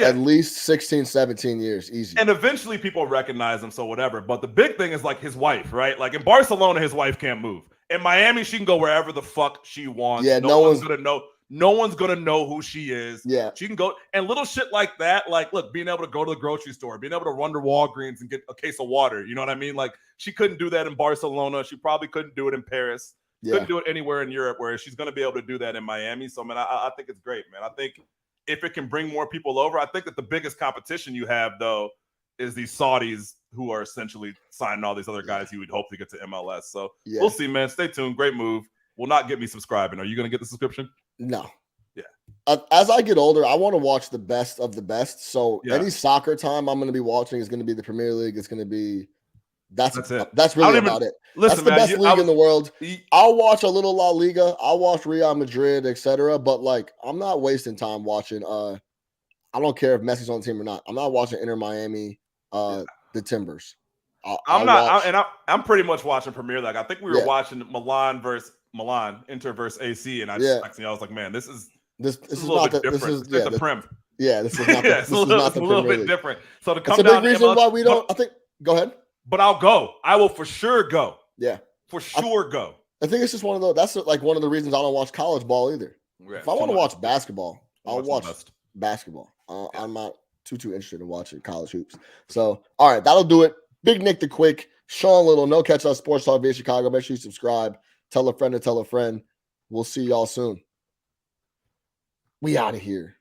At least 16, 17 years, easy. And eventually people recognize him, so whatever. But the big thing is like his wife, right? Like in Barcelona, his wife can't move. In Miami, she can go wherever the fuck she wants. Yeah, no one's gonna know. No one's gonna know who she is. Yeah, she can go, and little shit like that. Like, look, being able to go to the grocery store, being able to run to Walgreens and get a case of water. You know what I mean? Like, she couldn't do that in Barcelona. She probably couldn't do it in Paris. Couldn't do it anywhere in Europe, where she's going to be able to do that in Miami. So, man, I think it's great, man. I think if it can bring more people over, I think that the biggest competition you have, though, is these Saudis who are essentially signing all these other guys who would hopefully get to MLS. So we'll see, man. Stay tuned. Great move. Will not get me subscribing. Are you going to get the subscription? No. Yeah. As I get older, I want to watch the best of the best. So any soccer time I'm going to be watching is going to be the Premier League. It's going to be that's it. That's really about it. Listen, that's the best league in the world. I'll watch a little La Liga. I'll watch Real Madrid, etc. But like, I'm not wasting time watching. I don't care if Messi's on the team or not. I'm not watching Inter Miami, the Timbers. I'm pretty much watching Premier League. I think we were watching Inter versus AC, and I was like, man, this is a little bit different. This is the Prem. Yeah, this is not. This is not the a little Premier bit League. different. So to come That's a down, big reason why we don't. I think. Go ahead. But I'll go. I will for sure go. Yeah, for sure go. I think it's just one of those. That's like one of the reasons I don't watch college ball either. Yeah, if I want to watch basketball, I'll watch basketball. I'm not too interested in watching college hoops. So, all right, that'll do it. Big Nick the Quick, Sean Little, No Catch Us Sports Talk via Chicago. Make sure you subscribe. Tell a friend to tell a friend. We'll see y'all soon. We out of here.